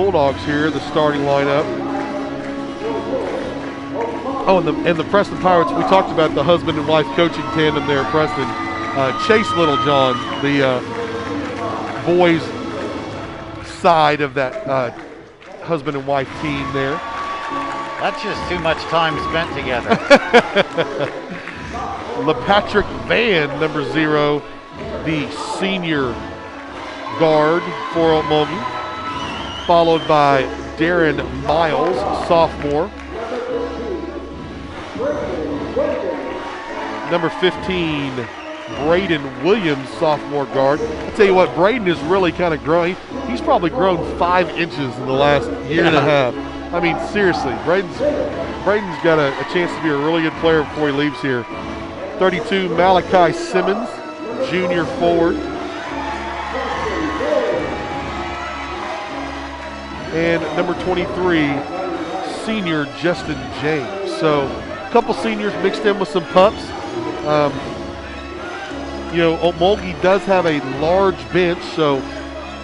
Bulldogs here, the starting lineup. Oh, and the Preston Pirates, we talked about the husband and wife coaching tandem there at Preston. Chase Littlejohn, the boys' side of that husband and wife team there. That's just too much time spent together. LePatrick Van, number 0, the senior guard for Okmulgee, followed by Darren Miles, sophomore. Number 15, Braden Williams, sophomore guard. I'll tell you what, Braden is really kind of growing. He's probably grown 5 inches in the last year and a half. I mean, seriously, Braden's got a chance to be a really good player before he leaves here. 32, Malachi Simmons, junior forward. And number 23, senior Justin James. So a couple seniors mixed in with some pups. Okmulgee does have a large bench, so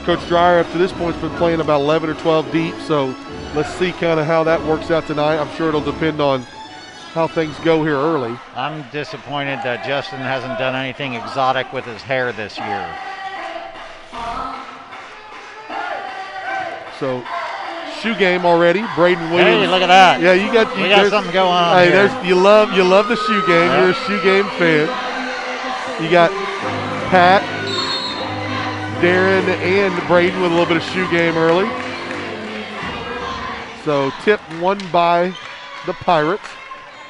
Coach Dreyer up to this point has been playing about 11 or 12 deep, so let's see kind of how that works out tonight. I'm sure it'll depend on how things go here early. I'm disappointed that Justin hasn't done anything exotic with his hair this year. So, shoe game already. Braden Williams. Hey, look at that. Yeah, we got something going on here. You love the shoe game. Yep. You're a shoe game fan. You got Pat, Darren, and Braden with a little bit of shoe game early. So tip won by the Pirates,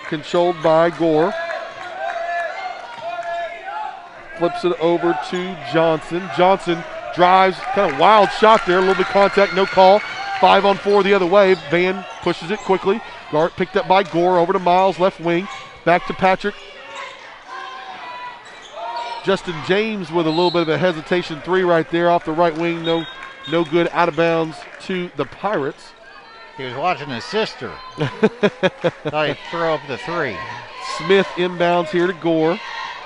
controlled by Gore. Flips it over to Johnson. Johnson drives, kind of wild shot there, a little bit of contact, no call. 5-on-4 the other way. Van pushes it quickly. Guard picked up by Gore, over to Miles, left wing. Back to Patrick. Justin James with a little bit of a hesitation 3 right there off the right wing. No good, out of bounds to the Pirates. He was watching his sister. Thought he'd throw up the 3. Smith inbounds here to Gore.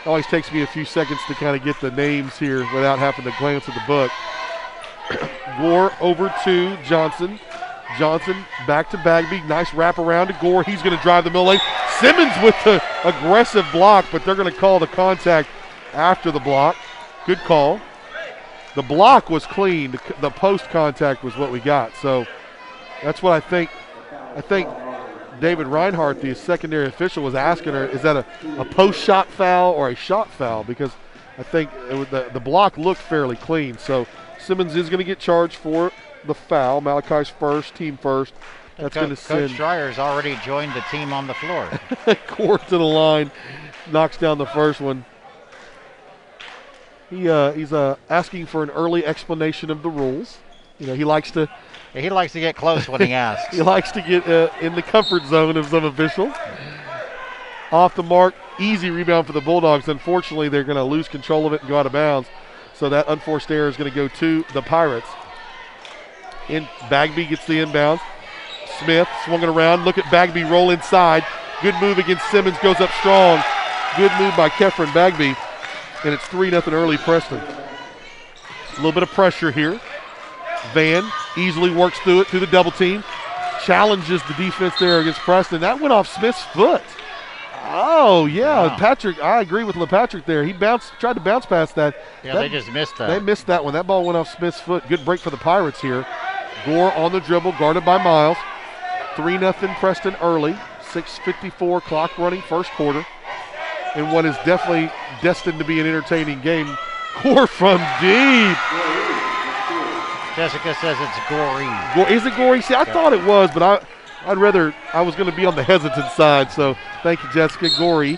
Always takes me a few seconds to kind of get the names here without having to glance at the book. Gore over to Johnson. Johnson back to Bagby. Nice wrap around to Gore. He's going to drive the middle lane. Simmons with the aggressive block, but they're going to call the contact after the block. Good call. The block was clean. The post contact was what we got. So that's what I think. I think David Reinhardt, the secondary official, was asking her, is that a post-shot foul or a shot foul? Because I think the block looked fairly clean. So Simmons is going to get charged for the foul. Malachi's first, team first. That's going to send. Coach Schreier's already joined the team on the floor. Court to the line, knocks down the first one. He's asking for an early explanation of the rules. He likes to get close when he asks. He likes to get in the comfort zone of some official. Off the mark, easy rebound for the Bulldogs. Unfortunately, they're going to lose control of it and go out of bounds. So that unforced error is going to go to the Pirates. Bagby gets the inbounds. Smith swung it around. Look at Bagby roll inside. Good move against Simmons, goes up strong. Good move by Kefren Bagby. And it's 3-0 early Preston. A little bit of pressure here. Van easily works through it, through the double team. Challenges the defense there against Preston. That went off Smith's foot. Oh, yeah. Wow. Patrick, I agree with LePatrick there. He tried to bounce past that. Yeah, they just missed that. They missed that one. That ball went off Smith's foot. Good break for the Pirates here. Gore on the dribble, guarded by Miles. 3-0 Preston early. 6:54 clock running, first quarter. In what is definitely destined to be an entertaining game. Gore from deep. Jessica says it's Gorey. Is it Gorey? See, I thought it was, but I was going to be on the hesitant side, so thank you, Jessica. Gorey.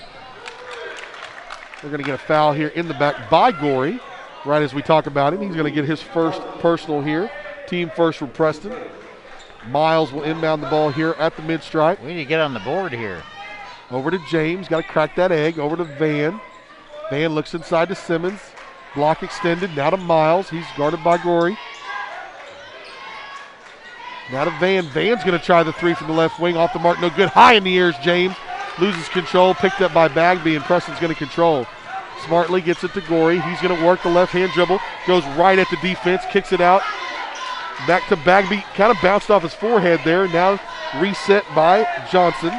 We're going to get a foul here in the back by Gorey, right as we talk about him. He's going to get his first personal here. Team first for Preston. Miles will inbound the ball here at the mid-stripe. We need to get on the board here. Over to James. Got to crack that egg. Over to Van. Van looks inside to Simmons. Block extended. Now to Miles. He's guarded by Gorey. Now to Van. Van's going to try the 3 from the left wing. Off the mark. No good. High in the air is James. Loses control. Picked up by Bagby, and Preston's going to control. Smartly gets it to Gorey. He's going to work the left-hand dribble. Goes right at the defense. Kicks it out. Back to Bagby, kind of bounced off his forehead there. Now reset by Johnson.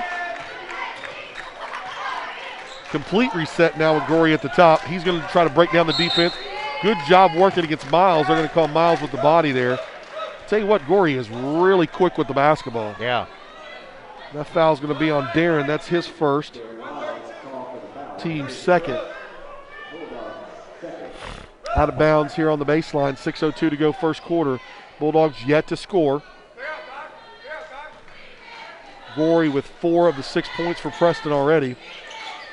Complete reset now with Gorey at the top. He's going to try to break down the defense. Good job working against Miles. They're going to call Miles with the body there. Tell you what, Gorey is really quick with the basketball. Yeah. That foul's going to be on Darren. That's his first. Team second. Out of bounds here on the baseline. 6:02 to go first quarter. Bulldogs yet to score. Gorey with 4 of the 6 points for Preston already.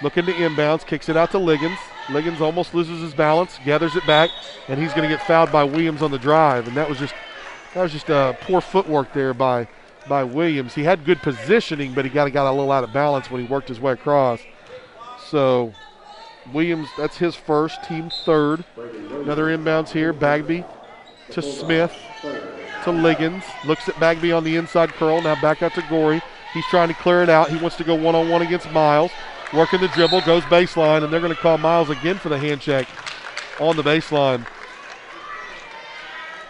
Looking to inbounds, kicks it out to Liggins. Liggins almost loses his balance, gathers it back, and he's going to get fouled by Williams on the drive. And that was just poor footwork there by Williams. He had good positioning, but he got a little out of balance when he worked his way across. So Williams, that's his first, team third. Another inbounds here, Bagby to Smith to Liggins. Looks at Bagby on the inside curl, now back out to Gorey. He's trying to clear it out. He wants to go one-on-one against Miles. Working the dribble, goes baseline, and they're going to call Miles again for the hand check on the baseline.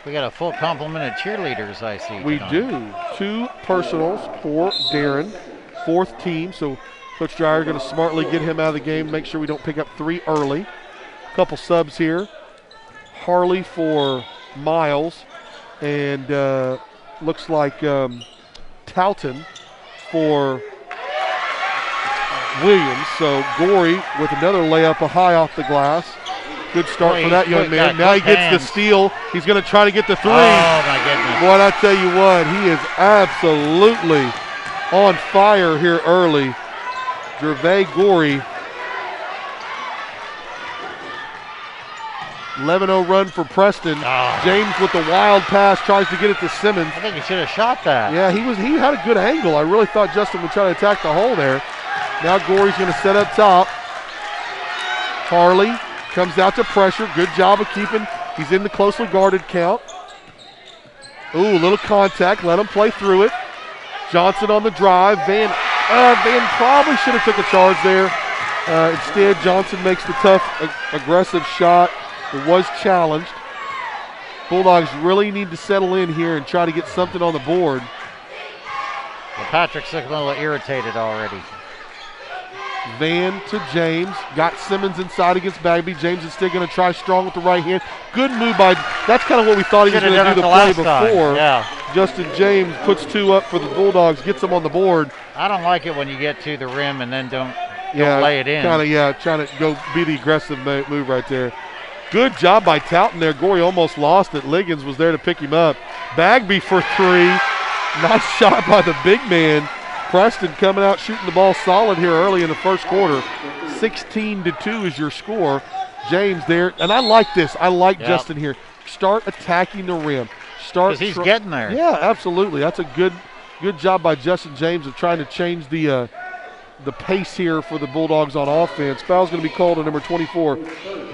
We got a full complement of cheerleaders, I see. We do. 2 personals for Darren, 4th team. So Coach Dreyer going to smartly get him out of the game, make sure we don't pick up 3 early. A couple subs here. Harley for Miles, and looks like Towton for Williams. So Gorey with another layup, a high off the glass. Good start for that young man. Now he gets the steal. He's going to try to get the 3. Oh, my goodness. Boy, I tell you what, he is absolutely on fire here early. Gervais Gorey. 11-0 run for Preston. Oh. James with the wild pass tries to get it to Simmons. I think he should have shot that. Yeah, he had a good angle. I really thought Justin would try to attack the hole there. Now Gorey's going to set up top. Harley comes out to pressure. Good job of keeping. He's in the closely guarded count. Ooh, little contact. Let him play through it. Johnson on the drive. Van probably should have took a charge there. Instead, Johnson makes the tough, aggressive shot. It was challenged. Bulldogs really need to settle in here and try to get something on the board. Well, Patrick's looking a little irritated already. Van to James. Got Simmons inside against Bagby. James is still going to try strong with the right hand. Good move by, that's kind of what we thought he was going to do the play before. Yeah. Justin James puts 2 up for the Bulldogs, gets them on the board. I don't like it when you get to the rim and then don't lay it in. Trying to go be the aggressive move right there. Good job by Towton there. Gorey almost lost it. Liggins was there to pick him up. Bagby for 3. Nice shot by the big man. Preston coming out shooting the ball solid here early in the first quarter. 16-2 is your score. James there. And I like this. I like Justin here. Start attacking the rim. Because he's getting there. Yeah, absolutely. That's a good job by Justin James of trying to change the pace here for the Bulldogs on offense. Foul's going to be called on number 24,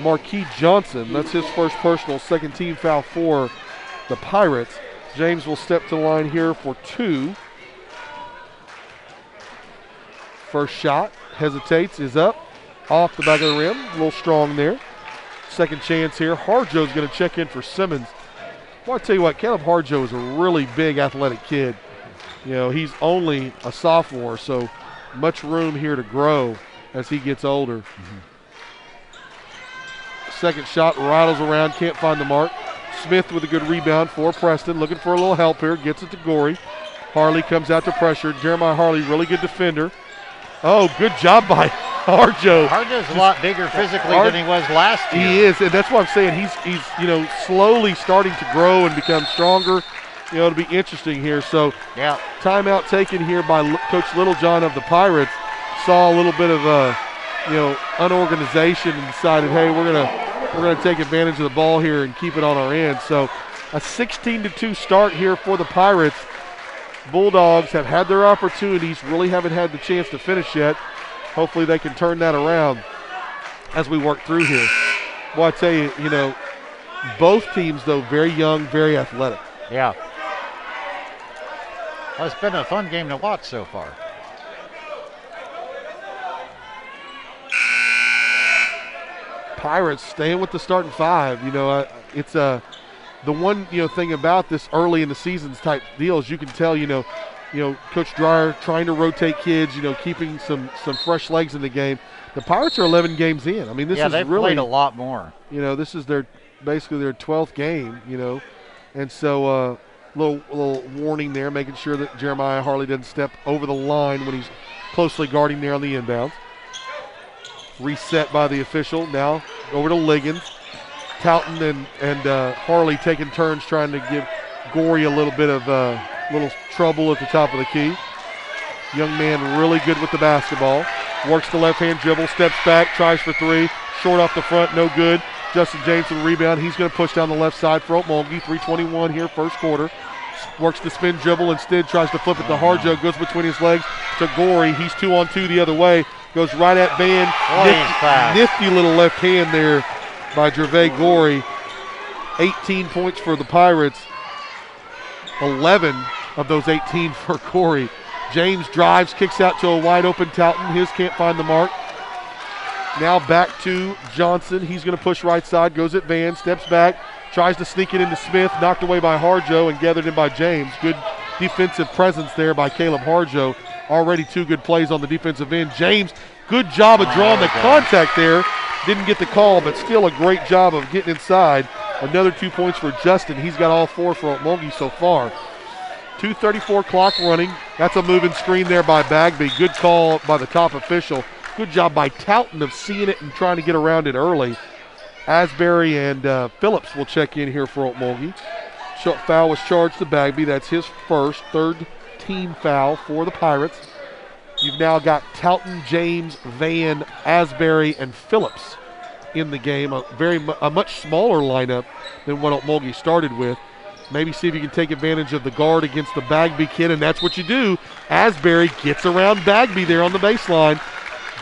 Marquis Johnson. That's his first personal, second team foul for the Pirates. James will step to the line here for 2. First shot, hesitates, is up, off the back of the rim, a little strong there. Second chance here. Harjo's going to check in for Simmons. Well, I'll tell you what, Caleb Harjo is a really big athletic kid. You know, he's only a sophomore, so much room here to grow as he gets older. Second shot rattles around, can't find the mark. Smith with a good rebound for Preston, looking for a little help here, gets it to Gorey. Harley comes out to pressure. Jeremiah Harley, really good defender. Oh, good job by Harjo. Harjo's a lot bigger physically than he was last year. He is, and that's what I'm saying. He's slowly starting to grow and become stronger. It'll be interesting here. So, timeout taken here by Coach Littlejohn of the Pirates. Saw a little bit of unorganization and decided, hey, we're gonna take advantage of the ball here and keep it on our end. So, a 16-2 start here for the Pirates. Bulldogs have had their opportunities, really haven't had the chance to finish yet. Hopefully they can turn that around as we work through here. Well, I tell you, both teams, though, very young, very athletic. Yeah. Well, it's been a fun game to watch so far. Pirates staying with the starting 5. It's the one thing about this early in the seasons type deal is you can tell Coach Dreyer trying to rotate kids, keeping some fresh legs in the game. The Pirates are 11 games in. I mean, this is they've really played a lot more. This is basically their 12th game. And so little warning there, making sure that Jeremiah Harley doesn't step over the line when he's closely guarding there on the inbound. Reset by the official. Now over to Liggins. Talton and Harley taking turns trying to give Gorey a little bit of little trouble at the top of the key. Young man really good with the basketball. Works the left-hand dribble, steps back, tries for three. Short off the front, no good. Justin James with the rebound. He's going to push down the left side for Okmulgee. 3:21 here, first quarter. Works the spin dribble, instead tries to flip it to Harjo. Goes between his legs to Gorey. He's 2-on-2 the other way. Goes right at Van. Nifty little left hand there by Gervais Gorey. 18 points for the Pirates. 11 of those 18 for Gorey. James drives, kicks out to a wide open Talton. His can't find the mark. Now back to Johnson. He's going to push right side, goes at Van, steps back, tries to sneak it into Smith, knocked away by Harjo and gathered in by James. Good defensive presence there by Caleb Harjo. Already 2 good plays on the defensive end. James, good job of drawing the contact there. Didn't get the call, but still a great job of getting inside. Another 2 points for Justin. He's got all 4 for Okmulgee so far. 2:34 clock running. That's a moving screen there by Bagby. Good call by the top official. Good job by Talton of seeing it and trying to get around it early. Asbury and Phillips will check in here for Okmulgee. Short foul was charged to Bagby. That's his first, 3rd team foul for the Pirates. You've now got Talton, James, Van, Asbury, and Phillips in the game. A much smaller lineup than what Okmulgee started with. Maybe see if you can take advantage of the guard against the Bagby kid, and that's what you do. Asbury gets around Bagby there on the baseline.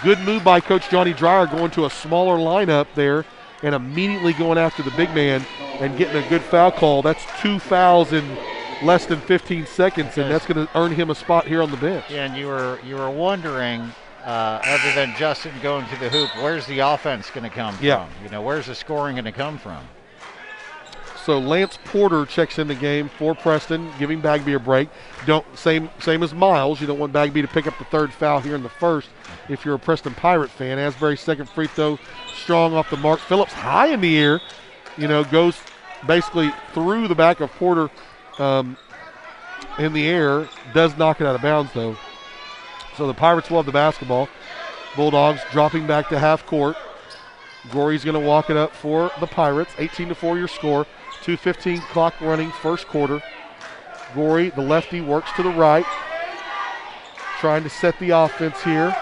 Good move by Coach Johnny Dreyer going to a smaller lineup there and immediately going after the big man and getting a good foul call. That's 2 fouls in less than 15 seconds, and that's going to earn him a spot here on the bench. Yeah, and you were wondering, other than Justin going to the hoop, where's the offense going to come from? Where's the scoring going to come from? So Lance Porter checks in the game for Preston, giving Bagby a break. Same as Miles. You don't want Bagby to pick up the 3rd foul here in the first if you're a Preston Pirate fan. Asbury's 2nd free throw, strong off the mark. Phillips high in the air, goes basically through the back of Porter in the air. Does knock it out of bounds, though. So the Pirates will have the basketball. Bulldogs dropping back to half court. Gorey's going to walk it up for the Pirates. 18-4 your score. 2:15 clock running, first quarter. Gorey, the lefty, works to the right. Trying to set the offense here.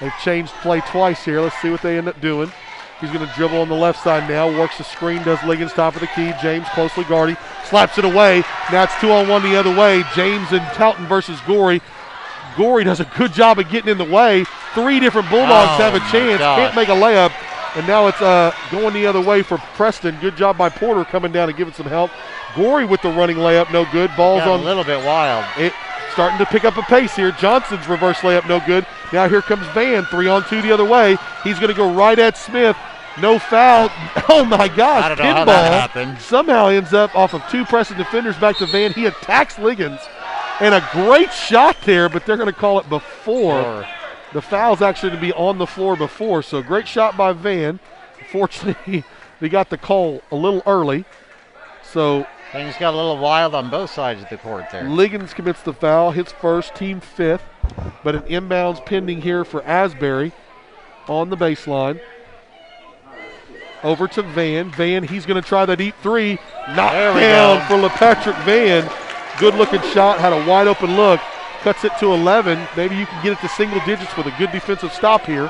They've changed play twice here. Let's see what they end up doing. He's going to dribble on the left side now. Works the screen, does Liggins top of the key. James closely guarding. Slaps it away. Now it's 2-on-1 the other way. James and Talton versus Gorey. Gorey does a good job of getting in the way. 3 different Bulldogs have a chance. Can't make a layup. And now it's going the other way for Preston. Good job by Porter coming down and giving some help. Gorey with the running layup, no good. Ball's on a little bit wild. It starting to pick up a pace here. Johnson's reverse layup, no good. Now here comes Van, 3-on-2 the other way. He's going to go right at Smith. No foul. Oh my gosh, I don't know how that happened. Somehow ends up off of 2 Preston defenders back to Van. He attacks Liggins. And a great shot there, but they're going to call it before. The foul's actually to be on the floor before, so great shot by Van. Fortunately, they got the call a little early. So things got a little wild on both sides of the court there. Liggins commits the foul, hits first, team 5th, but an inbounds pending here for Asbury on the baseline. Over to Van. Van, he's going to try that deep 3. Knocked down for LePatrick Van. Good-looking shot, had a wide-open look. Cuts it to 11. Maybe you can get it to single digits with a good defensive stop here.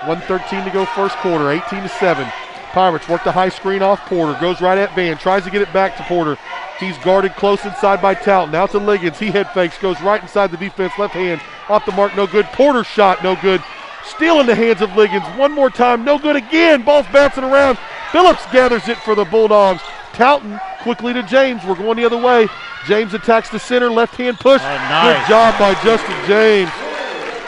1:13 to go first quarter, 18-7. Pirates work the high screen off Porter. Goes right at Van. Tries to get it back to Porter. He's guarded close inside by Talton. Now to Liggins. He head fakes. Goes right inside the defense. Left hand. Off the mark. No good. Porter's shot. No good. Still in the hands of Liggins. One more time. No good again. Ball's bouncing around. Phillips gathers it for the Bulldogs. Talton quickly to James. We're going the other way. James attacks the center. Left hand push. Nice. Good job by Justin James.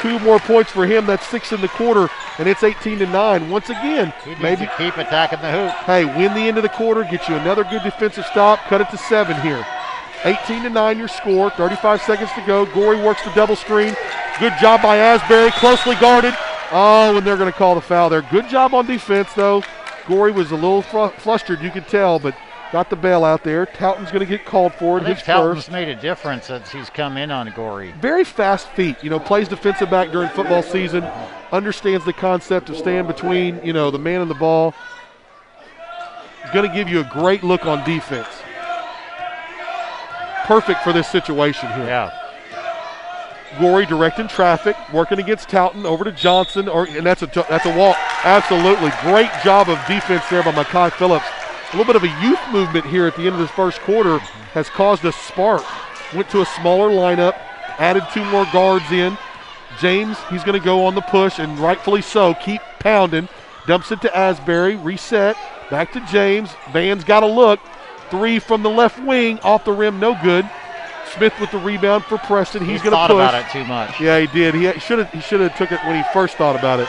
2 more points for him. That's 6 in the quarter. and it's 18-9. Once again, maybe keep attacking the hoop. Hey, win the end of the quarter, get you another good defensive stop, cut it to 7 here. 18-9 your score, 35 seconds to go. Gorey works the double screen. Good job by Asbury, closely guarded. Oh, and they're going to call the foul there. Good job on defense, though. Gorey was a little flustered, you could tell, but got the bail out there. Towton's going to get called for it. I think Towton's made a difference since he's come in on Gorey. Very fast feet. Plays defensive back during football season. Understands the concept of staying between, the man and the ball. Going to give you a great look on defense. Perfect for this situation here. Yeah. Gorey directing traffic, working against Towton, over to Johnson, and that's a walk. Absolutely. Great job of defense there by Mekhi Phillips. A little bit of a youth movement here at the end of this first quarter has caused a spark. Went to a smaller lineup, added 2 more guards in. James, he's going to go on the push, and rightfully so, keep pounding. Dumps it to Asbury, reset, back to James. Van's got a look. 3 from the left wing, off the rim, no good. Smith with the rebound for Preston. He's going to push. Thought about it too much. Yeah, he did. He should have took it when he first thought about it.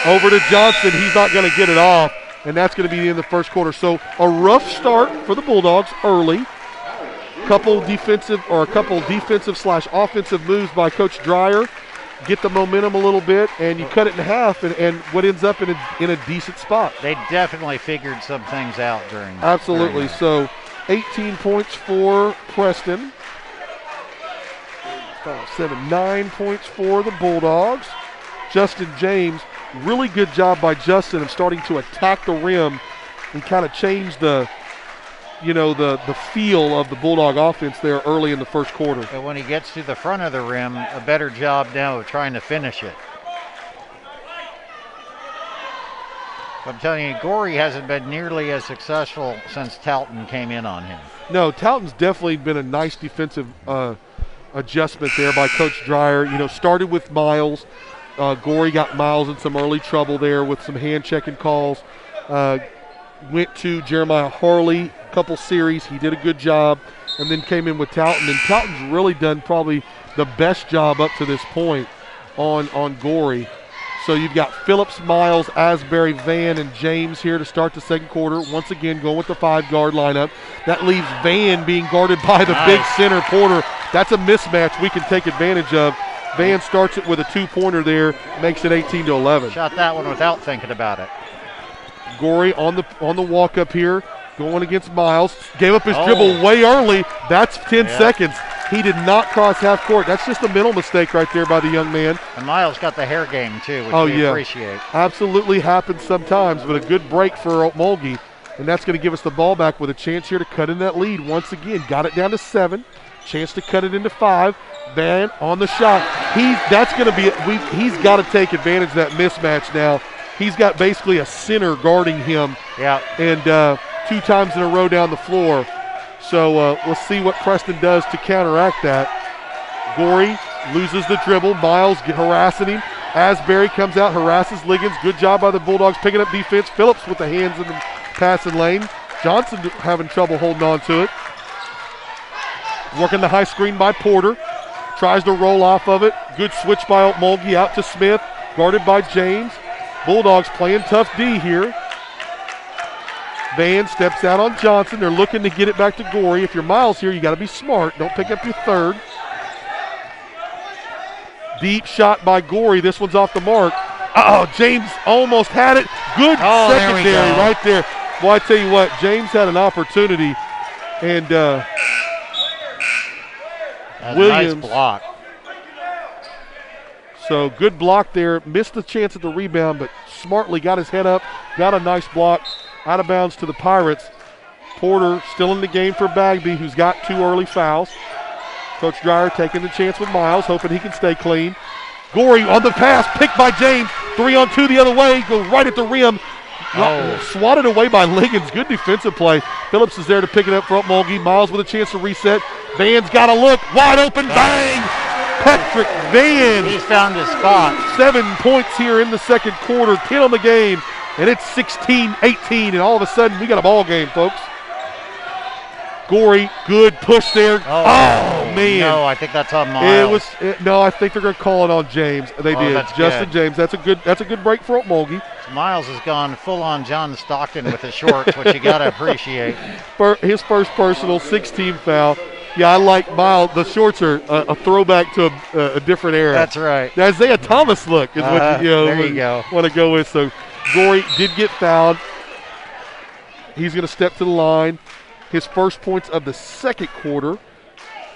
Over to Johnson. He's not going to get it off, and that's going to be the end of the first quarter. So a rough start for the Bulldogs early. Couple defensive/offensive moves by Coach Dreyer. Get the momentum a little bit, and you cut it in half, and what ends up in a decent spot. They definitely figured some things out during. Absolutely. So 18 points for Preston. 9 points for the Bulldogs. Justin James, really good job by Justin of starting to attack the rim and kind of change the feel of the Bulldog offense there early in the first quarter. And when he gets to the front of the rim, a better job now of trying to finish it. I'm telling you, Gorey hasn't been nearly as successful since Towton came in on him. No, Towton's definitely been a nice defensive adjustment there by Coach Dreyer. Started with Miles. Gorey got Miles in some early trouble there with some hand-checking calls. Went to Jeremiah Harley, a couple series. He did a good job, and then came in with Towton. And Towton's really done probably the best job up to this point on Gorey. So you've got Phillips, Miles, Asbury, Van, and James here to start the second quarter. Once again, going with the 5-guard lineup. That leaves Van being guarded by the big center, Porter. That's a mismatch we can take advantage of. Van starts it with a 2-pointer there, makes it 18-11. Shot that one without thinking about it. Gorey on the walk up here, going against Miles. Gave up his dribble way early. That's 10 seconds. He did not cross half court. That's just a mental mistake right there by the young man. And Miles got the hair game too, which we appreciate. Absolutely happens sometimes, but a good break for Okmulgee. And that's going to give us the ball back with a chance here to cut in that lead once again. Got it down to 7. Chance to cut it into 5. Van on the shot. He's got to take advantage of that mismatch now. He's got basically a center guarding him. Yeah. And 2 times in a row down the floor. So let's see what Preston does to counteract that. Gorey loses the dribble. Miles harassing him. Asbury comes out, harasses Liggins. Good job by the Bulldogs picking up defense. Phillips with the hands in the passing lane. Johnson having trouble holding on to it. Working the high screen by Porter. Tries to roll off of it. Good switch by Okmulgee out to Smith. Guarded by James. Bulldogs playing tough D here. Van steps out on Johnson. They're looking to get it back to Gorey. If you're Miles here, you got to be smart. Don't pick up your 3rd. Deep shot by Gorey. This one's off the mark. James almost had it. Good secondary right there. Well, I tell you what, James had an opportunity, and Williams. Nice block. So good block there. Missed the chance at the rebound, but smartly got his head up. Got a nice block. Out of bounds to the Pirates. Porter still in the game for Bagby, who's got 2 early fouls. Coach Dreyer taking the chance with Miles, hoping he can stay clean. Gorey on the pass, picked by James. 3-on-2 the other way, goes right at the rim. Swatted away by Liggins. Good defensive play. Phillips is there to pick it up for Okmulgee. Miles with a chance to reset. Van's got a look. Wide open, bang! Patrick Van. He's found his spot. 7 points here in the second quarter. 10 on the game. And it's 16-18, and all of a sudden we got a ball game, folks. Gorey, good push there. Oh man. No, I think that's on Miles. No, I think they're going to call it on James. They did. That's Justin good. James. That's a good break for Okmulgee. Miles has gone full on John Stockton with the shorts, which you got to appreciate. His first personal, 6-team foul. Yeah, I like Miles. The shorts are a throwback to a different era. That's right. The Isaiah Thomas look is what there you go. want to go with. So Gorey did get fouled. He's going to step to the line. His first points of the second quarter.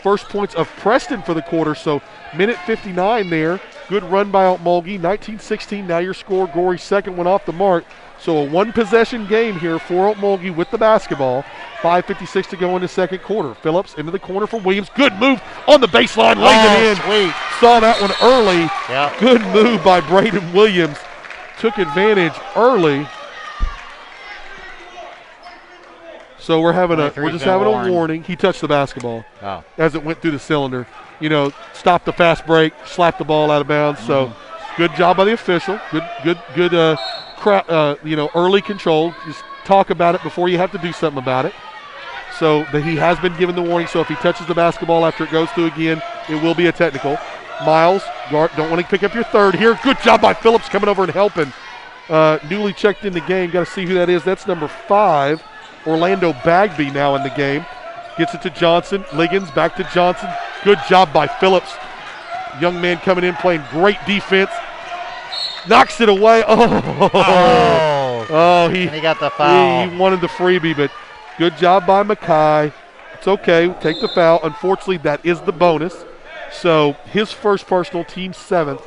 First points of Preston for the quarter. So minute 59 there. Good run by Okmulgee. 19-16. Now your score. Gorey's second one off the mark. So a one-possession game here for Okmulgee with the basketball. 5:56 to go in the second quarter. Phillips into the corner for Williams. Good move on the baseline. Lays it in. Sweet. Saw that one early. Yeah. Good move by Braden Williams. Took advantage early. So we're just having a warning. He touched the basketball as it went through the cylinder. Stopped the fast break, slapped the ball out of bounds. So good job by the official. Good early control. Just talk about it before you have to do something about it. So he has been given the warning. So if he touches the basketball after it goes through again, it will be a technical. Miles, don't want to pick up your third here. Good job by Phillips coming over and helping. Newly checked in the game. Got to see who that is. That's number 5. Orlando Bagby now in the game. Gets it to Johnson. Liggins back to Johnson. Good job by Phillips. Young man coming in playing great defense. Knocks it away. He got the foul. He wanted the freebie, but good job by Mackay. It's okay. Take the foul. Unfortunately, that is the bonus. So his first personal, team 7th.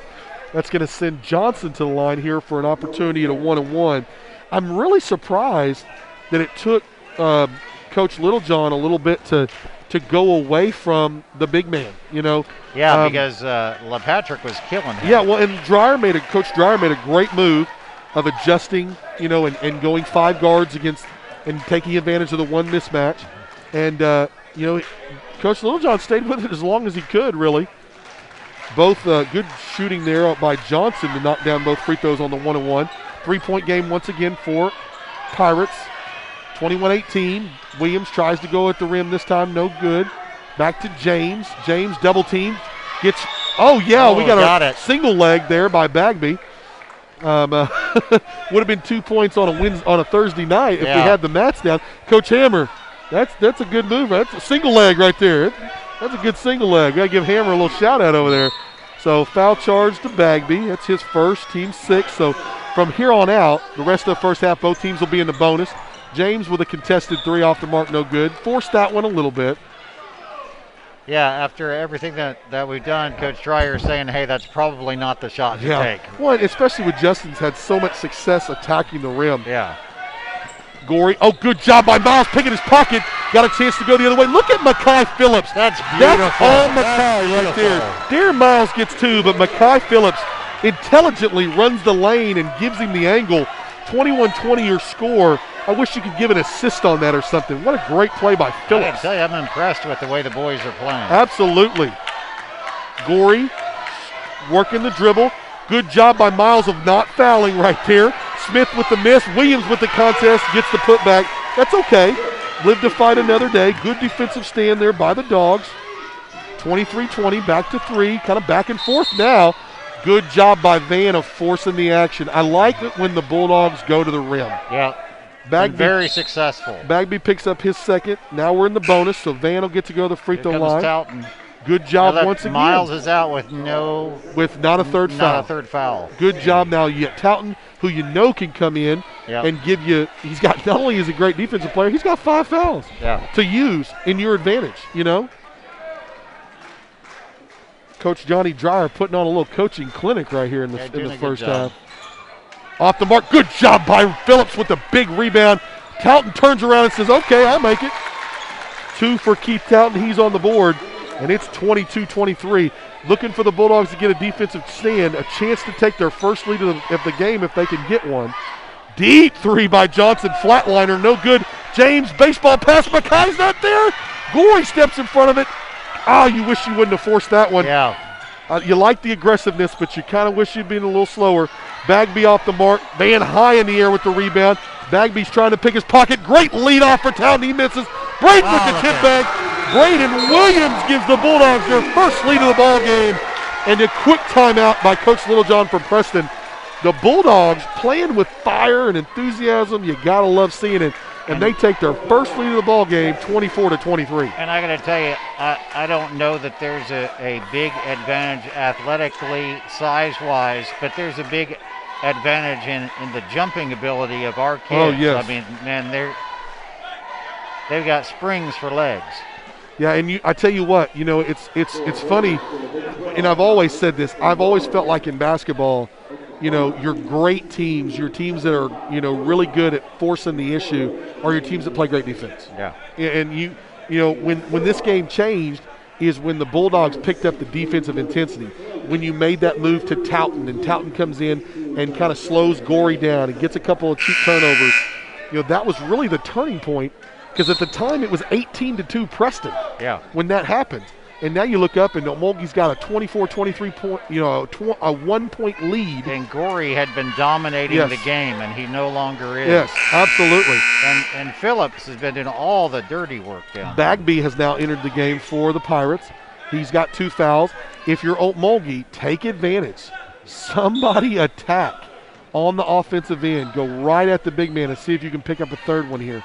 That's going to send Johnson to the line here for an opportunity at a 1-on-1. I'm really surprised that it took Coach Littlejohn a little bit to go away from the big man, Yeah, because LePatrick was killing him. Yeah, well, and Coach Dreyer made a great move of adjusting, and going 5 guards against and taking advantage of the one mismatch. And, Coach Littlejohn stayed with it as long as he could, really. Both good shooting there by Johnson to knock down both free throws on the 1-on-1. 3-point game once again for Pirates. 21-18. Williams tries to go at the rim this time. No good. Back to James. James double team. We got a single leg there by Bagby. Would have been 2 points on a Thursday night if we had the mats down. Coach Hammer, that's a good move. That's a single leg right there. That's a good single leg. We got to give Hammer a little shout out over there. So foul charge to Bagby. That's his first, team 6. So from here on out, the rest of the first half, both teams will be in the bonus. James with a contested 3 off the mark, no good. Forced that one a little bit. Yeah, after everything that we've done, Coach Dreyer saying, hey, that's probably not the shot to take. Well, especially with Justin's had so much success attacking the rim. Yeah. Gorey, good job by Miles picking his pocket. Got a chance to go the other way. Look at Mackay Phillips. That's beautiful. That's all Mackay right there. Darren Miles gets 2, but Mackay Phillips intelligently runs the lane and gives him the angle. 21-20 your score. I wish you could give an assist on that or something. What a great play by Phillips. I can tell you, I'm impressed with the way the boys are playing. Absolutely. Gorey working the dribble. Good job by Miles of not fouling right there. Smith with the miss. Williams with the contest. Gets the putback. That's okay. Live to fight another day. Good defensive stand there by the Dogs. 23-20, back to 3. Kind of back and forth now. Good job by Van of forcing the action. I like it when the Bulldogs go to the rim. Yeah. Bagby, very successful. Bagby picks up his second. Now we're in the bonus, so Van will get to go to the free throw line. Talton. Good job once again. Miles is out with not a third foul. Not a third foul. Good job. Now you get Talton, who can come in and give you. He's got, not only is he a great defensive player, he's got 5 fouls to use in your advantage. Coach Johnny Dreyer putting on a little coaching clinic right here in the first half. Off the mark. Good job by Phillips with the big rebound. Talton turns around and says, okay, I'll make it. 2 for Keith Talton. He's on the board, and it's 22-23. Looking for the Bulldogs to get a defensive stand, a chance to take their first lead of the game if they can get one. Deep 3 by Johnson. Flatliner, no good. James, baseball pass. Mackay's not there. Gorey steps in front of it. You wish you wouldn't have forced that one. Yeah. You like the aggressiveness, but you kind of wish you'd been a little slower. Bagby off the mark. Van high in the air with the rebound. Bagby's trying to pick his pocket. Great lead off for Talton. He misses. Braden with the tip back. Braden Williams gives the Bulldogs their first lead of the ball game, and a quick timeout by Coach Littlejohn from Preston. The Bulldogs playing with fire and enthusiasm. You gotta love seeing it. And they take their first lead of the ball game, 24-23. And I got to tell you, I don't know that there's a big advantage athletically, size-wise, but there's a big advantage in the jumping ability of our kids. Oh, yes. I mean, man, they've got springs for legs. Yeah, and I tell you what, it's funny, and I've always said this. I've always felt like in basketball, your great teams, your teams that are, really good at forcing the issue are your teams that play great defense. Yeah. And when this game changed is when the Bulldogs picked up the defensive intensity. When you made that move to Towton, and Towton comes in and kind of slows Gorey down and gets a couple of cheap turnovers, that was really the turning point, because at the time it was 18-2 Preston. Yeah. When that happened. And now you look up and Okmulgee's got a 24-23 point, a 1 point lead. And Gorey had been dominating the game, and he no longer is. Yes, absolutely. And Phillips has been doing all the dirty work down. Bagby has now entered the game for the Pirates. He's got 2 fouls. If you're Okmulgee, take advantage. Somebody attack on the offensive end. Go right at the big man and see if you can pick up a third one here.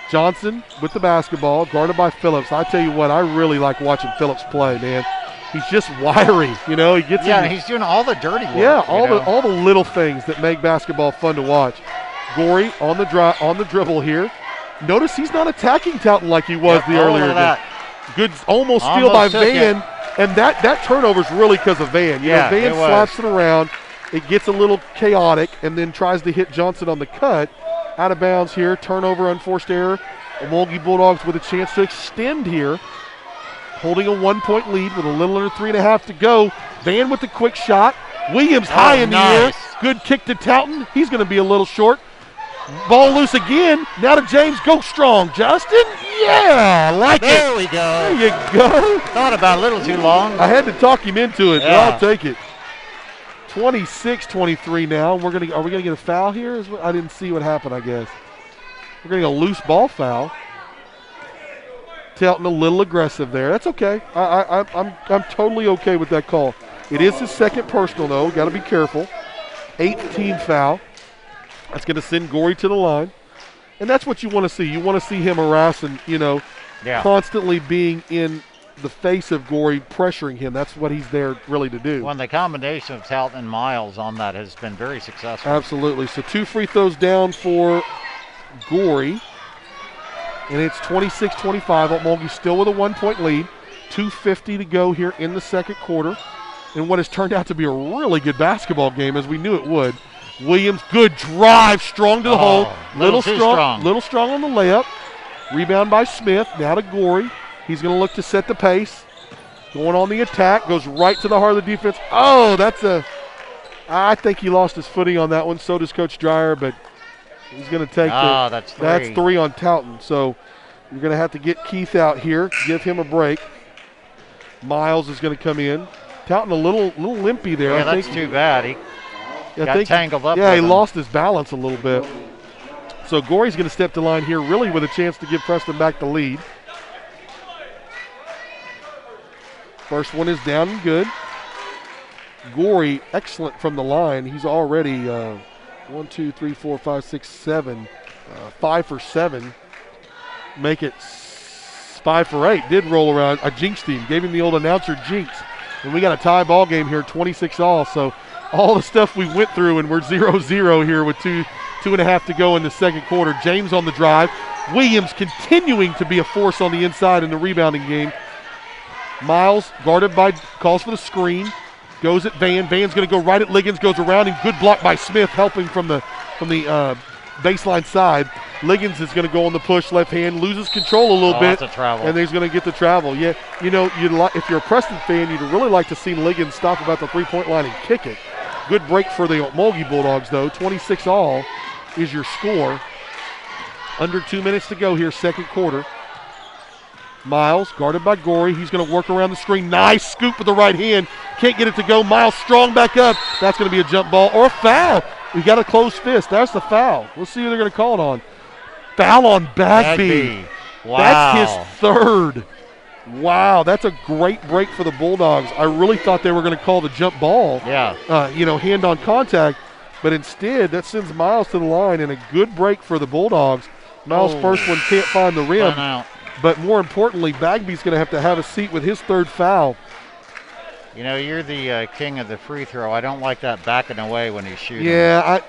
Johnson with the basketball, guarded by Phillips. I tell you what, I really like watching Phillips play, man. He's just wiry, he gets he's doing all the dirty work. Yeah, all the little things that make basketball fun to watch. Gorey on the dribble here. Notice he's not attacking Towton like he was the earlier game. Good almost steal by Van, and that turnover's really because of Van. Van slaps it around. It gets a little chaotic and then tries to hit Johnson on the cut. Out of bounds here, turnover, unforced error. Okmulgee Bulldogs with a chance to extend here. Holding a 1 point lead with a little under 3.5 to go. Van with the quick shot. Williams high in the air. Good kick to Towton. He's going to be a little short. Ball loose again. Now to James. Go strong, Justin. Yeah, I like it. There we go. There you go. Thought about it a little too long. I had to talk him into it, but I'll take it. 26-23 now. Are we gonna get a foul here? I didn't see what happened, I guess. We're gonna get a loose ball foul. Towton a little aggressive there. That's okay. I'm totally okay with that call. It is his second personal though. Got to be careful. 8th team foul. That's gonna send Gorey to the line, and that's what you want to see. You want to see him harassing, constantly being in the face of Gorey, pressuring him. That's what he's there really to do. Well, the combination of Towton and Miles on that has been very successful. Absolutely. So 2 free throws down for Gorey. And it's 26-25. Okmulgee still with a 1 point lead. 2:50 to go here in the second quarter. And what has turned out to be a really good basketball game, as we knew it would. Williams, good drive, strong to the hole. Little strong on the layup. Rebound by Smith. Now to Gorey. He's going to look to set the pace. Going on the attack. Goes right to the heart of the defense. Oh, I think he lost his footing on that one. So does Coach Dreyer, but he's going to take that's 3. That's 3 on Towton. So you're going to have to get Keith out here. Give him a break. Miles is going to come in. Towton a little limpy there. Yeah, that's too bad. He got tangled up. Yeah, he lost his balance a little bit. So Gorey's going to step to line here really with a chance to give Preston back the lead. First one is down and good. Gorey, excellent from the line. He's already 1, 2, 3, 4, 5, 6, 7. 5 for 7. Make it 5 for 8. Did roll around. I jinxed him. Gave him the old announcer jinx. And we got a tie ball game here, 26-all. So all the stuff we went through, and we're 0-0 here with 2.5 to go in the second quarter. James on the drive. Williams continuing to be a force on the inside in the rebounding game. Miles guarded by, calls for the screen, goes at Van. Van's going to go right at Liggins, goes around, and good block by Smith, helping from the baseline side. Liggins is going to go on the push, left hand, loses control a little bit, that's a travel. and he's going to get the travel. Yeah, if you're a Preston fan, you'd really like to see Liggins stop about the 3-point line and kick it. Good break for the Okmulgee Bulldogs, though. 26-all is your score. Under 2 minutes to go here, second quarter. Miles, guarded by Gorey. He's going to work around the screen. Nice scoop with the right hand. Can't get it to go. Miles strong back up. That's going to be a jump ball or a foul. We got a closed fist. That's the foul. We'll see who they're going to call it on. Foul on Bagby. Wow. That's his third. Wow, that's a great break for the Bulldogs. I really thought they were going to call the jump ball. Yeah. Hand-on contact. But instead, that sends Miles to the line, and a good break for the Bulldogs. Miles' first one can't find the rim. But more importantly, Bagby's going to have a seat with his third foul. You know, you're the king of the free throw. I don't like that backing away when he's shooting. Yeah,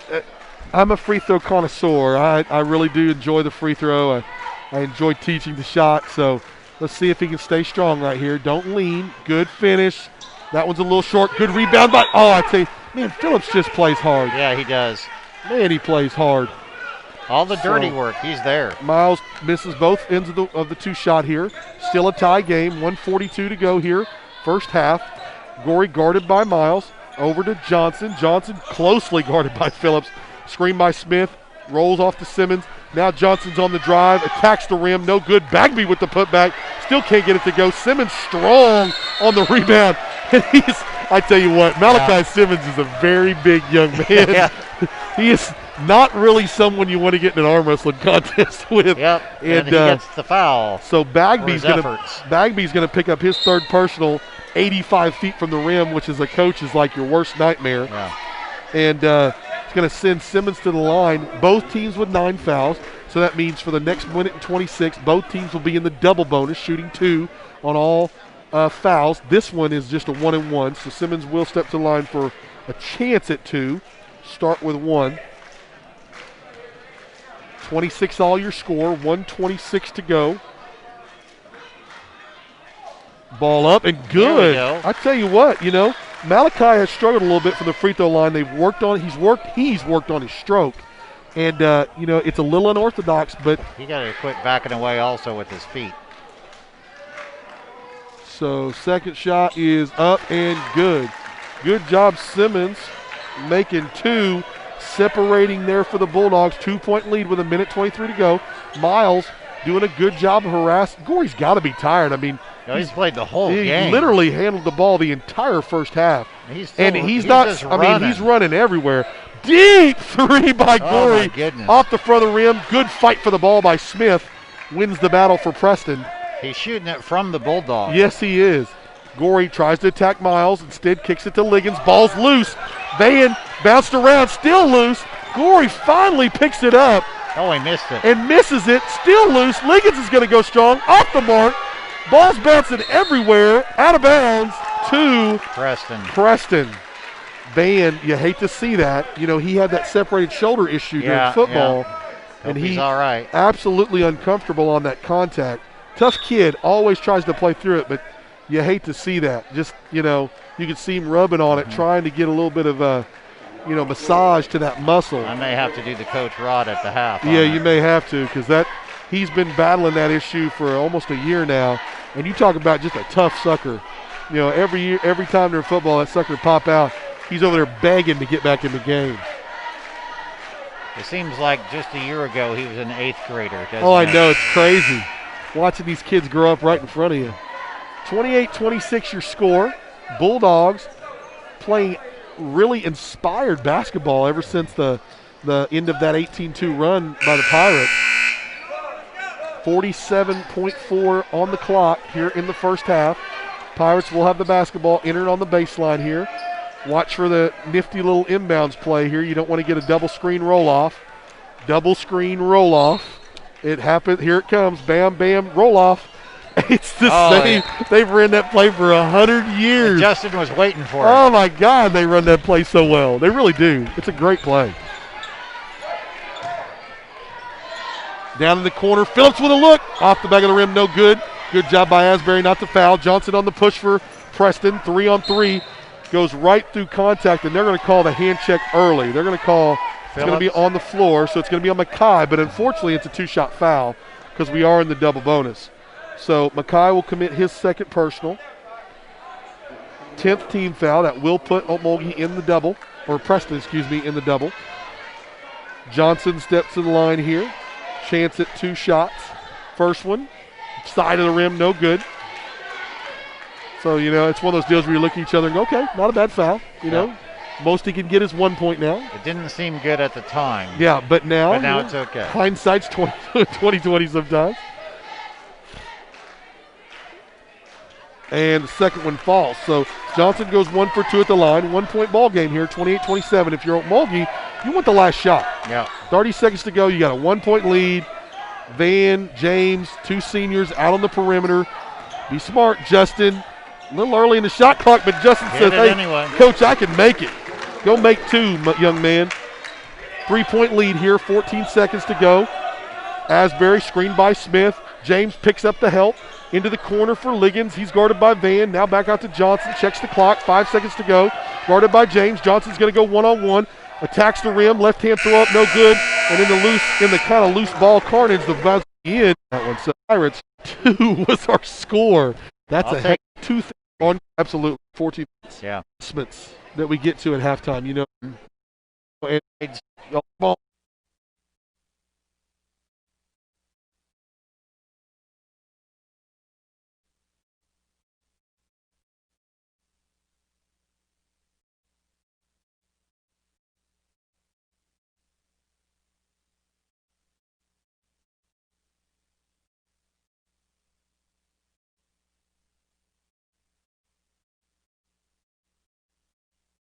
I'm a free throw connoisseur. I really do enjoy the free throw. I enjoy teaching the shot. So let's see if he can stay strong right here. Don't lean. Good finish. That one's a little short. Good rebound by. I tell you, man, Phillips just plays hard. Yeah, he does. Man, he plays hard. All the dirty work, he's there. Miles misses both ends of the two-shot here. Still a tie game. 1:42 to go here. First half. Gorey guarded by Miles. Over to Johnson. Johnson closely guarded by Phillips. Screen by Smith. Rolls off to Simmons. Now Johnson's on the drive. Attacks the rim. No good. Bagby with the putback. Still can't get it to go. Simmons strong on the rebound. And I tell you what, Malachi Simmons is a very big young man. He is not really someone you want to get in an arm wrestling contest with. Yep, and he gets the foul. So Bagby's going to pick up his third personal, 85 feet from the rim, which is a coach is like your worst nightmare. Yeah. And it's going to send Simmons to the line. Both teams with 9 fouls. So that means for the next minute and 26, both teams will be in the double bonus, shooting 2 on all fouls. This one is just a 1-and-1. So Simmons will step to the line for a chance at 2. Start with 1. 26 all your score, 1:26 to go. Ball up and good. I tell you what, Malachi has struggled a little bit from the free throw line. He's worked on his stroke. And it's a little unorthodox, but he got to quit backing away also with his feet. So second shot is up and good. Good job, Simmons, making 2. Separating there for the Bulldogs. 2-point lead with 1:23 to go. Miles doing a good job of harassing. Gorey's got to be tired. I mean, he's played the whole game. He literally handled the ball the entire first half. He's running everywhere. Deep 3 by Gorey. Off the front of the rim. Good fight for the ball by Smith. Wins the battle for Preston. He's shooting it from the Bulldogs. Yes, he is. Gorey tries to attack Miles. Instead, kicks it to Liggins. Ball's loose. Van bounced around. Still loose. Gorey finally picks it up. Oh, he missed it. And misses it. Still loose. Liggins is going to go strong. Off the mark. Ball's bouncing everywhere. Out of bounds to Preston. Van, you hate to see that. He had that separated shoulder issue during football. Yeah. And he's all right. Absolutely uncomfortable on that contact. Tough kid. Always tries to play through it, but you hate to see that. Just, you can see him rubbing on it, trying to get a little bit of a, massage to that muscle. I may have to do the Coach Rod at the half. Yeah, you may have to, because he's been battling that issue for almost a year now. And you talk about just a tough sucker. Every time they're in football, that sucker pop out. He's over there begging to get back in the game. It seems like just a year ago he was an 8th grader. I know. It's crazy. Watching these kids grow up right in front of you. 28-26 your score. Bulldogs playing really inspired basketball ever since the end of that 18-2 run by the Pirates. 47.4 on the clock here in the first half. Pirates will have the basketball entered on the baseline here. Watch for the nifty little inbounds play here. You don't want to get a double screen roll-off. Double screen roll-off. It happened. Here it comes. Bam, bam, roll-off. It's the same. Yeah. They've run that play for 100 years. And Justin was waiting for it. Oh, my God, they run that play so well. They really do. It's a great play. Down in the corner, Phillips with a look. Off the back of the rim, no good. Good job by Asbury not to foul. Johnson on the push for Preston. 3-on-3. Goes right through contact, and they're going to call the hand check early. They're going to call it's going to be on the floor, so it's going to be on Mackay, but unfortunately it's a 2-shot foul because we are in the double bonus. So Mackay will commit his second personal. 10th team foul. That will put Okmulgee in the double, or Preston, in the double. Johnson steps to the line here. Chance at 2 shots. First one, side of the rim, no good. So, it's one of those deals where you look at each other and go, okay, not a bad foul. Most he can get is 1 point now. It didn't seem good at the time. Yeah, but now it's okay. Hindsight's 20/20 sometimes. and the second one falls. So Johnson goes 1 for 2 at the line. 1 point ball game here, 28-27. If you're Okmulgee, you want the last shot. Yeah. 30 seconds to go. You got a 1 point lead. Van, James, 2 seniors out on the perimeter. Be smart, Justin. A little early in the shot clock, but Justin says, hey, anyway. Coach, I can make it. Go make 2, young man. 3 point lead here, 14 seconds to go. Asbury screened by Smith. James picks up the help into the corner for Liggins. He's guarded by Van. Now back out to Johnson. Checks the clock. 5 seconds to go. Guarded by James. Johnson's going to go one-on-one. Attacks the rim. Left hand throw up. No good. And in the kind of loose ball carnage, the bounce in that one. So Pirates 2 was our score. That's a heck of 2 things on absolutely 14 announcements that we get to at halftime. You know. And ball.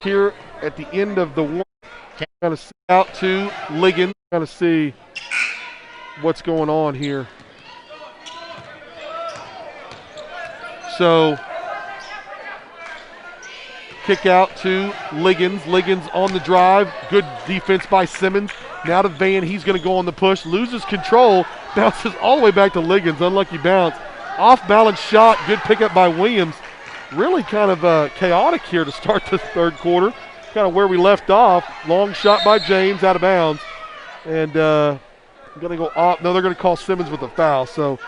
Here at the end of the one, kind of out to Liggins, kind of see what's going on here. So, kick out to Liggins. Liggins on the drive. Good defense by Simmons. Now to Van. He's going to go on the push. Loses control. Bounces all the way back to Liggins. Unlucky bounce. Off balance shot. Good pickup by Williams. Really kind of chaotic here to start the third quarter. Kind of where we left off. Long shot by James out of bounds. And going to go off. No, they're going to call Simmons with a foul. So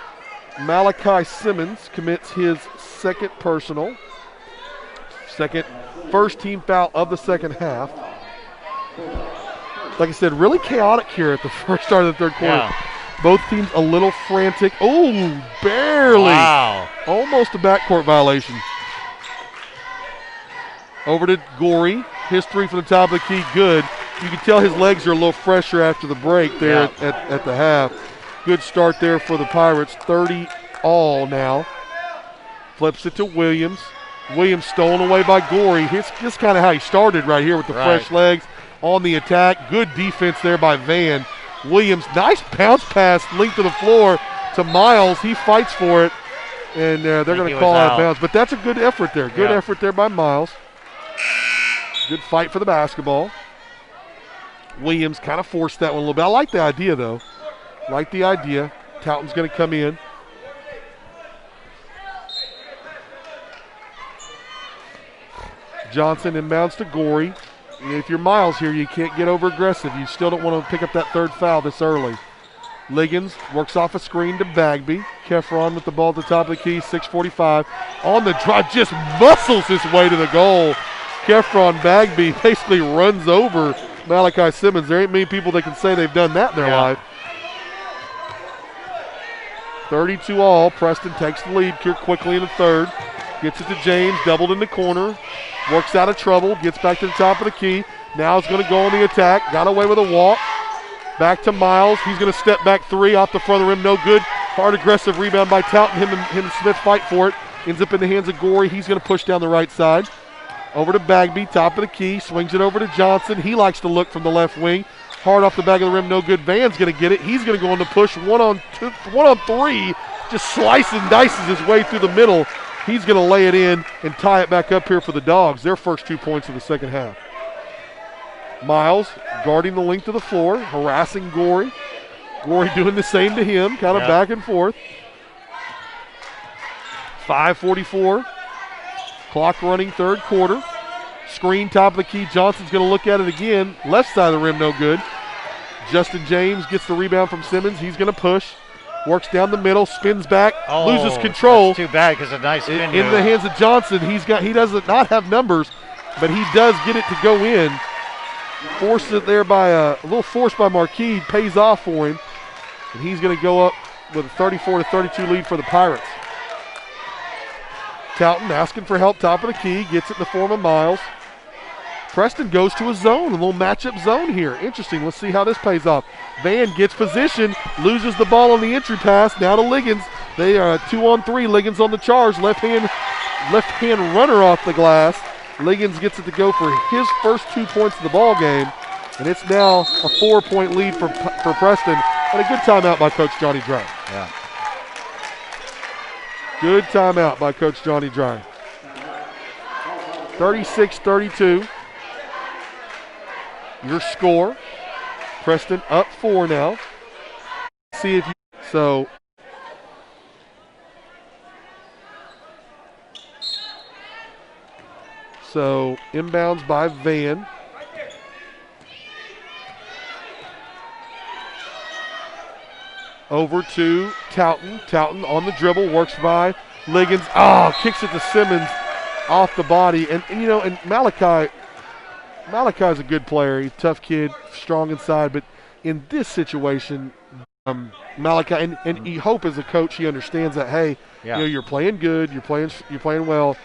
Malachi Simmons commits his second personal. First team foul of the second half. Like I said, really chaotic here at the first start of the third quarter. Yeah. Both teams a little frantic. Oh, barely. Wow. Almost a backcourt violation. Over to Gorey. His 3 from the top of the key, good. You can tell his legs are a little fresher after the break there at the half. Good start there for the Pirates. 30 all now. Flips it to Williams. Williams stolen away by Gorey. This kind of how he started right here with the fresh legs on the attack. Good defense there by Van. Williams, nice bounce pass, length of the floor to Miles. He fights for it, and they're going to call out of bounds. But that's a good effort there. Good effort there by Miles. Good fight for the basketball. Williams kind of forced that one a little bit. I like the idea, though. Like the idea. Towton's going to come in. Johnson inbounds to Gorey. If you're Miles here, you can't get over aggressive. You still don't want to pick up that third foul this early. Liggins works off a screen to Bagby. Kefron with the ball at the top of the key, 6:45. On the drive, just muscles his way to the goal. Kefron Bagby basically runs over Malachi Simmons. There ain't many people that can say they've done that in their life. 32 all. Preston takes the lead here quickly in the third. Gets it to James, doubled in the corner. Works out of trouble, gets back to the top of the key. Now is going to go on the attack. Got away with a walk. Back to Miles. He's going to step back 3 off the front of the rim. No good. Hard aggressive rebound by Towton. Him and Smith fight for it. Ends up in the hands of Gorey. He's going to push down the right side. Over to Bagby, top of the key. Swings it over to Johnson. He likes to look from the left wing. Hard off the back of the rim. No good. Van's going to get it. He's going to go on the push. 1 on 3. Just slices and dices his way through the middle. He's going to lay it in and tie it back up here for the Dogs. Their first 2 points of the second half. Miles guarding the length of the floor, harassing Gorey. Gorey doing the same to him, kind of back and forth. 5:44. Clock running, third quarter. Screen, top of the key. Johnson's going to look at it again. Left side of the rim, no good. Justin James gets the rebound from Simmons. He's going to push. Works down the middle, spins back, loses control. That's too bad because a nice spin in the hands of Johnson. He doesn't not have numbers, but he does get it to go in. Forced it there by a little force by Marquis, pays off for him, and he's going to go up with a 34-32 lead for the Pirates. Towton asking for help, top of the key, gets it in the form of Miles. Preston goes to a zone, a little matchup zone here. Interesting. Let's see how this pays off. Van gets position, loses the ball on the entry pass. Now to Liggins. They are 2-on-3. Liggins on the charge. Left hand left-hand runner off the glass. Liggins gets it to go for his first 2 points of the ball game, and it's now a 4-point lead for Preston, and a good timeout by Coach Johnny Dreyer. Yeah. Good timeout by Coach Johnny Dreyer. 36-32. Your score. Preston up 4 now. See if you so. So inbounds by Van. Over to Towton. Towton on the dribble, works by Liggins. Oh, kicks it to Simmons off the body. And Malachi's a good player. He's a tough kid, strong inside. But in this situation, Malachi, and you hope as a coach he understands that, hey, you're playing good, you're playing well.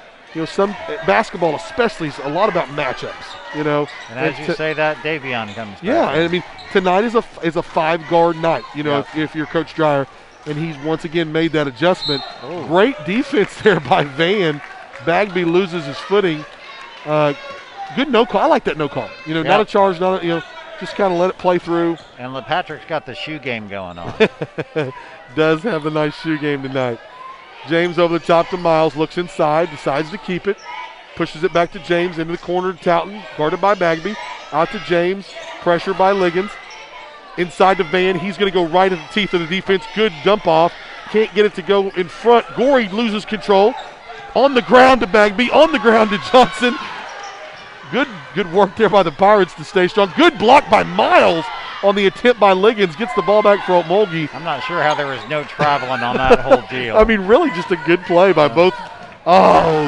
Some basketball especially is a lot about matchups, And as you say that, Davion comes back. Yeah, and I mean, tonight is a 5-guard night, if you're Coach Dreyer, and he's once again made that adjustment. Ooh. Great defense there by Van. Bagby loses his footing. Good no call. I like that no call. Not a charge, just kind of let it play through. And LePatrick's got the shoe game going on. Does have a nice shoe game tonight. James over the top to Miles, looks inside, decides to keep it, pushes it back to James, into the corner to Towton, guarded by Bagby. Out to James, pressure by Liggins. Inside to Van, he's going to go right at the teeth of the defense. Good dump off, can't get it to go in front. Gorey loses control. On the ground to Bagby, on the ground to Johnson. Good work there by the Pirates to stay strong. Good block by Miles on the attempt by Liggins. Gets the ball back for Okmulgee. I'm not sure how there was no traveling on that whole deal. I mean, really just a good play by both. Oh,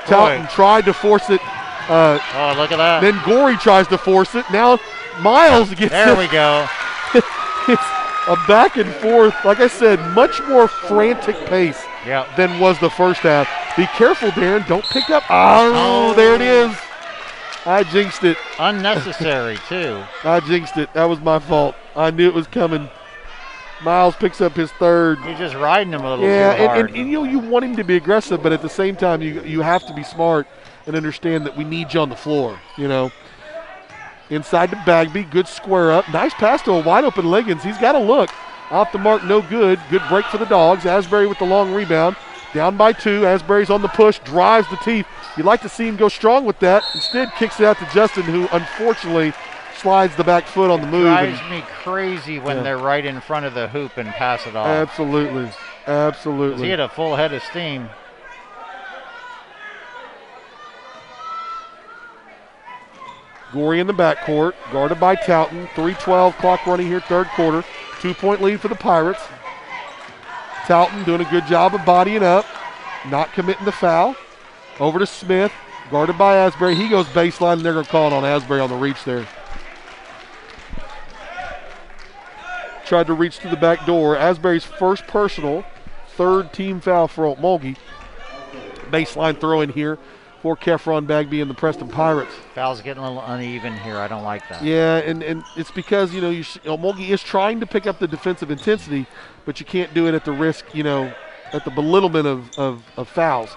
Towton tried to force it. Oh, look at that. Then Gorey tries to force it. Now Miles gets there it. We go. It's a back and forth. Like I said, much more frantic pace than was the first half. Be careful, Darren. Don't pick up. Oh, there it is. I jinxed it. Unnecessary, too. I jinxed it. That was my fault. I knew it was coming. Miles picks up his third. You're just riding him a little too and hard. you want him to be aggressive, but at the same time, you have to be smart and understand that we need you on the floor, Inside to Bagby, good square up. Nice pass to a wide open Liggins. He's got a look. Off the mark, no good. Good break for the Dogs. Asbury with the long rebound. Down by 2. Asbury's on the push, drives the teeth. You'd like to see him go strong with that. Instead, kicks it out to Justin, who unfortunately slides the back foot on the move. Drives me crazy when they're right in front of the hoop and pass it off. Absolutely. He had a full head of steam. Gorey in the backcourt, guarded by Towton. 3:12 clock running here, third quarter. 2-point lead for the Pirates. Towton doing a good job of bodying up, not committing the foul. Over to Smith, guarded by Asbury. He goes baseline, and they're going to call it on Asbury on the reach there. Tried to reach to the back door. Asbury's first personal, third team foul for Okmulgee. Baseline throw in here for Kefron Bagby and the Preston Pirates. Foul's getting a little uneven here. I don't like that. Yeah, and it's because, Okmulgee is trying to pick up the defensive intensity, but you can't do it at the risk, at the belittlement of fouls.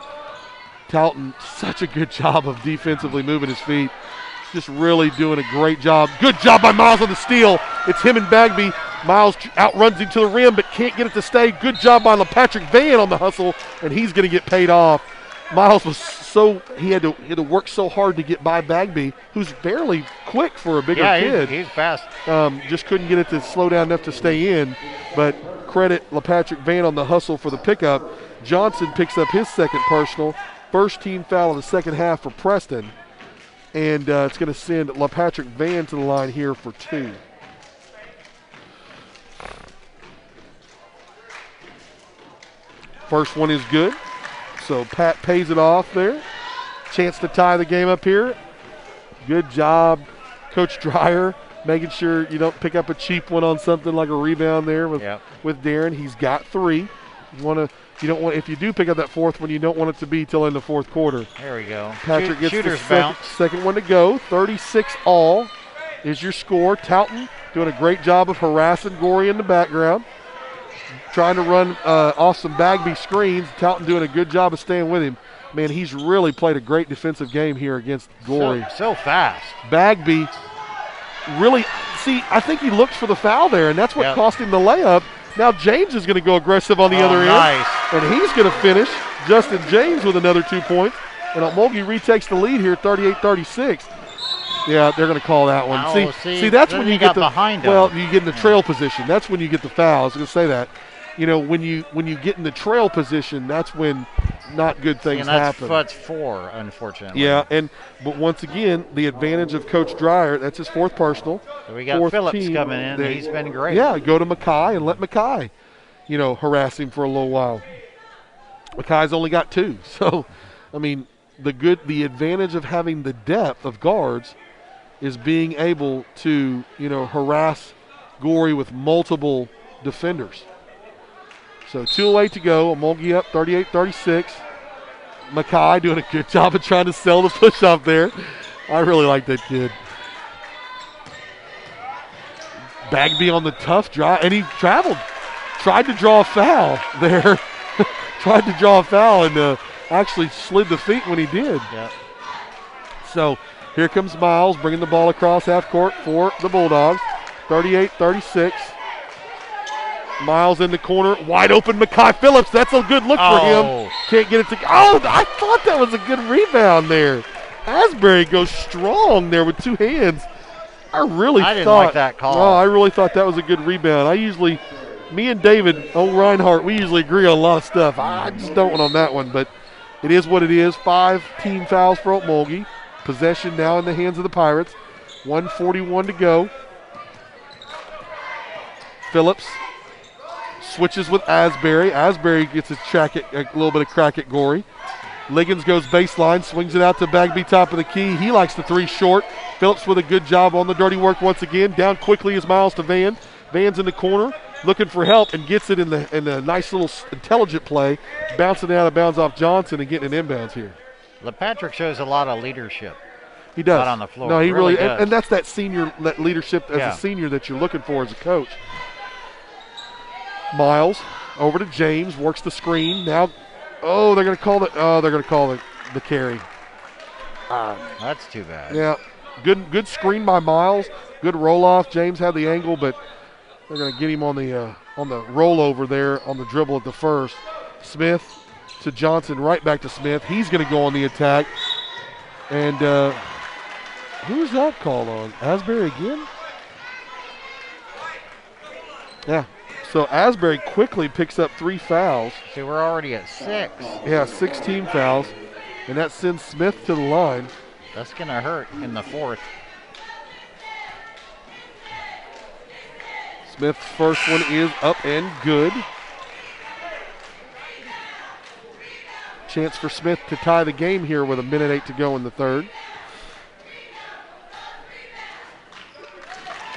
Towton, such a good job of defensively moving his feet. Just really doing a great job. Good job by Miles on the steal. It's him and Bagby. Miles outruns him to the rim, but can't get it to stay. Good job by LePatrick Van on the hustle, and he's going to get paid off. Miles was he had to work so hard to get by Bagby, who's fairly quick for a bigger kid. He's fast. Just couldn't get it to slow down enough to stay in. But credit LePatrick Van on the hustle for the pickup. Johnson picks up his second personal. First team foul of the second half for Preston. And it's going to send LePatrick Van to the line here for 2. First one is good. So Pat pays it off there. Chance to tie the game up here. Good job, Coach Dreyer, making sure you don't pick up a cheap one on something like a rebound there with Darren. He's got 3. If you do pick up that fourth one, you don't want it to be till in the fourth quarter. There we go. Patrick gets Shooter's the second one to go. 36 all is your score. Towton doing a great job of harassing Gorey in the background. Trying to run off some Bagby screens. Towton doing a good job of staying with him. Man, he's really played a great defensive game here against Gorey. So fast. Bagby really, I think he looked for the foul there, and that's what cost him the layup. Now James is going to go aggressive on the other end. And he's going to finish. Justin James with another 2 points. And Okmulgee retakes the lead here, 38-36. Yeah, they're going to call that one. See, that's when you get behind him. Well, you get in the trail position. That's when you get the foul. I was going to say that. You know, when you get in the trail position, that's when not good things happen. That's 4, unfortunately. Yeah, but once again, the advantage of Coach Dreyer, that's his 4th personal. So we got Phillips coming in. He's been great. Yeah, go to Mackay and let Mackay, harass him for a little while. Mackay's only got 2. So, I mean, the advantage of having the depth of guards is being able to, harass Gorey with multiple defenders. So 2:08 to go. Okmulgee up 38-36. Mackay doing a good job of trying to sell the push-up there. I really like that kid. Bagby on the tough drive, and he traveled. Tried to draw a foul there. Tried to draw a foul and actually slid the feet when he did. Yep. So here comes Miles bringing the ball across half court for the Bulldogs. 38-36. Miles in the corner, wide open Mackay Phillips. That's a good look for him. Can't get it to. Oh, I thought that was a good rebound there. Asbury goes strong there with 2 hands. I didn't like that call. Oh, I really thought that was a good rebound. Me and David Reinhardt, we usually agree on a lot of stuff. I just don't on that one, but it is what it is. 5 team fouls for Okmulgee. Possession now in the hands of the Pirates. 1:41 to go. Phillips switches with Asbury. Asbury gets a little bit of crack at Gorey. Liggins goes baseline, swings it out to Bagby, top of the key. He likes the 3 short. Phillips with a good job on the dirty work once again. Down quickly is Miles to Van. Van's in the corner, looking for help, and gets it in a nice little intelligent play, bouncing out of bounds off Johnson and getting an inbounds here. LePatrick shows a lot of leadership. He does. Out on the floor. No, he really does. And that's that leadership as a senior that you're looking for as a coach. Miles over to James, works the screen. Now, they're going to call the carry. That's too bad. Yeah, good screen by Miles. Good roll off. James had the angle, but they're going to get him on the rollover there on the dribble at the first. Smith to Johnson, right back to Smith. He's going to go on the attack. And who's that call on? Asbury again? Yeah. So Asbury quickly picks up 3 fouls. See, we're already at 6. Yeah, 6 team fouls. And that sends Smith to the line. That's going to hurt in the 4th. Smith's first one is up and good. Chance for Smith to tie the game here with 1:08 to go in the 3rd.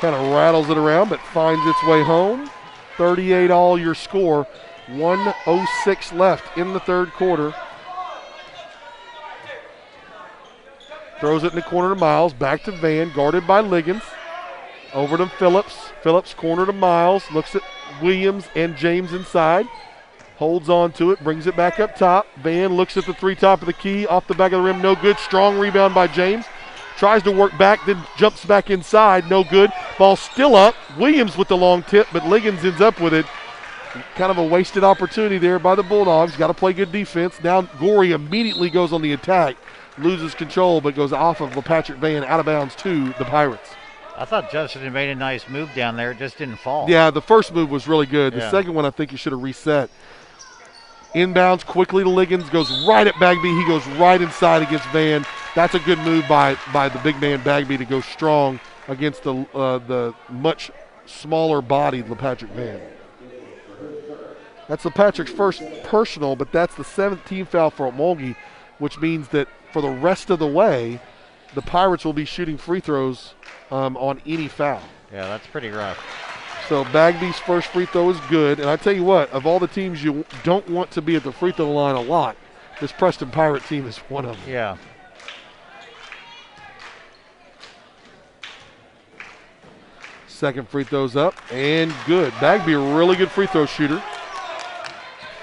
Kind of rattles it around, but finds its way home. 38 all your score. 1:06 left in the 3rd quarter. Throws it in the corner to Miles. Back to Van, guarded by Liggins. Over to Phillips. Phillips corner to Miles. Looks at Williams and James inside. Holds on to it, brings it back up top. Van looks at the 3 top of the key. Off the back of the rim, no good. Strong rebound by James. Tries to work back, then jumps back inside. No good. Ball still up. Williams with the long tip, but Liggins ends up with it. Kind of a wasted opportunity there by the Bulldogs. Got to play good defense. Now Gorey immediately goes on the attack. Loses control, but goes off of LePatrick Van out of bounds to the Pirates. I thought Justin had made a nice move down there. It just didn't fall. Yeah, the first move was really good. The second one, I think you should have reset. Inbounds quickly to Liggins. Goes right at Bagby. He goes right inside against Van. That's a good move by the big man Bagby to go strong against the much smaller bodied LePatrick Van. That's LePatrick's first personal, but that's the 7th team foul for Okmulgee, which means that for the rest of the way, the Pirates will be shooting free throws on any foul. Yeah, that's pretty rough. So Bagby's first free throw is good. And I tell you what, of all the teams you don't want to be at the free throw line a lot, this Preston Pirate team is one of them. Yeah. Second free throw's up and good. Bagby, a really good free throw shooter.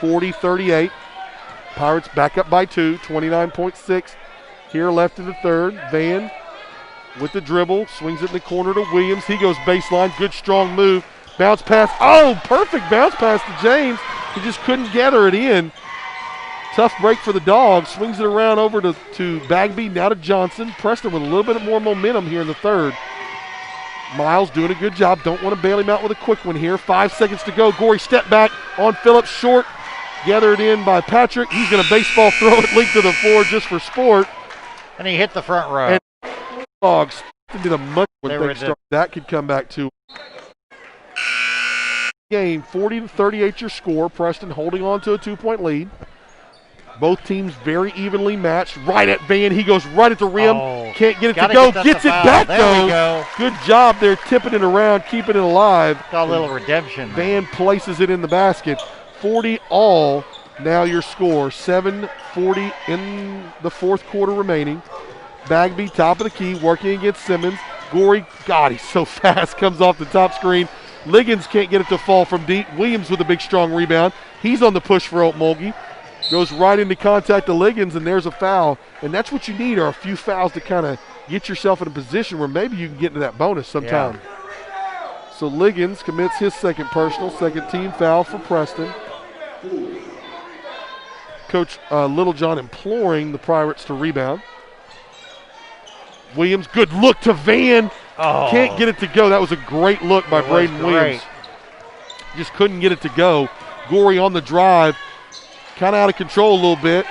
40-38. Pirates back up by 2, 29.6 here left in the third. Van with the dribble, swings it in the corner to Williams. He goes baseline, good strong move. Bounce pass, oh, perfect bounce pass to James. He just couldn't gather it in. Tough break for the Dogs. Swings it around over to Bagby, now to Johnson. Preston with a little bit more momentum here in the third. Miles doing a good job. Don't want to bail him out with a quick one here. 5 seconds to go. Gorey step back on Phillips, short. Gathered in by Patrick. He's going to baseball throw it, leak to the floor just for sport. And he hit the front row. And Dogs did a much when things started. That could come back to game. 40-38 your score. Preston holding on to a 2-point lead. Both teams very evenly matched. Right at Van. He goes right at the rim. Can't get it to go. Gets it back, though. Good job there, tipping it around, keeping it alive. Got a little redemption. Van places it in the basket. 40 all. Now your score. 7:40 in the fourth quarter remaining. Bagby, top of the key, working against Simmons. Gorey, God, he's so fast. Comes off the top screen. Liggins can't get it to fall from deep. Williams with a big, strong rebound. He's on the push for Okmulgee. Goes right into contact to Liggins, and there's a foul. And that's what you need, are a few fouls to kind of get yourself in a position where maybe you can get into that bonus sometime. Yeah. So Liggins commits his second personal, second team foul for Preston. Coach Littlejohn imploring the Pirates to rebound. Williams, good look to Van. Oh. Can't get it to go. That was a great look by Braden Williams. Just couldn't get it to go. Gorey on the drive. Kind of out of control a little bit.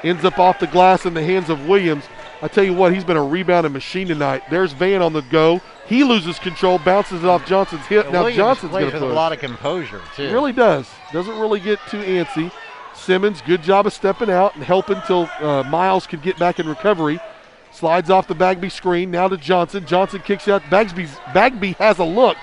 Ends up off the glass in the hands of Williams. I tell you what, he's been a rebounding machine tonight. There's Van on the go. He loses control, bounces it off Johnson's hip. Now Williams Johnson's plays going to with a lot of composure, too. He really does. Doesn't really get too antsy. Simmons, good job of stepping out and helping until Miles could get back in recovery. Slides off the Bagby screen, now to Johnson. Johnson kicks out. Bagby has a look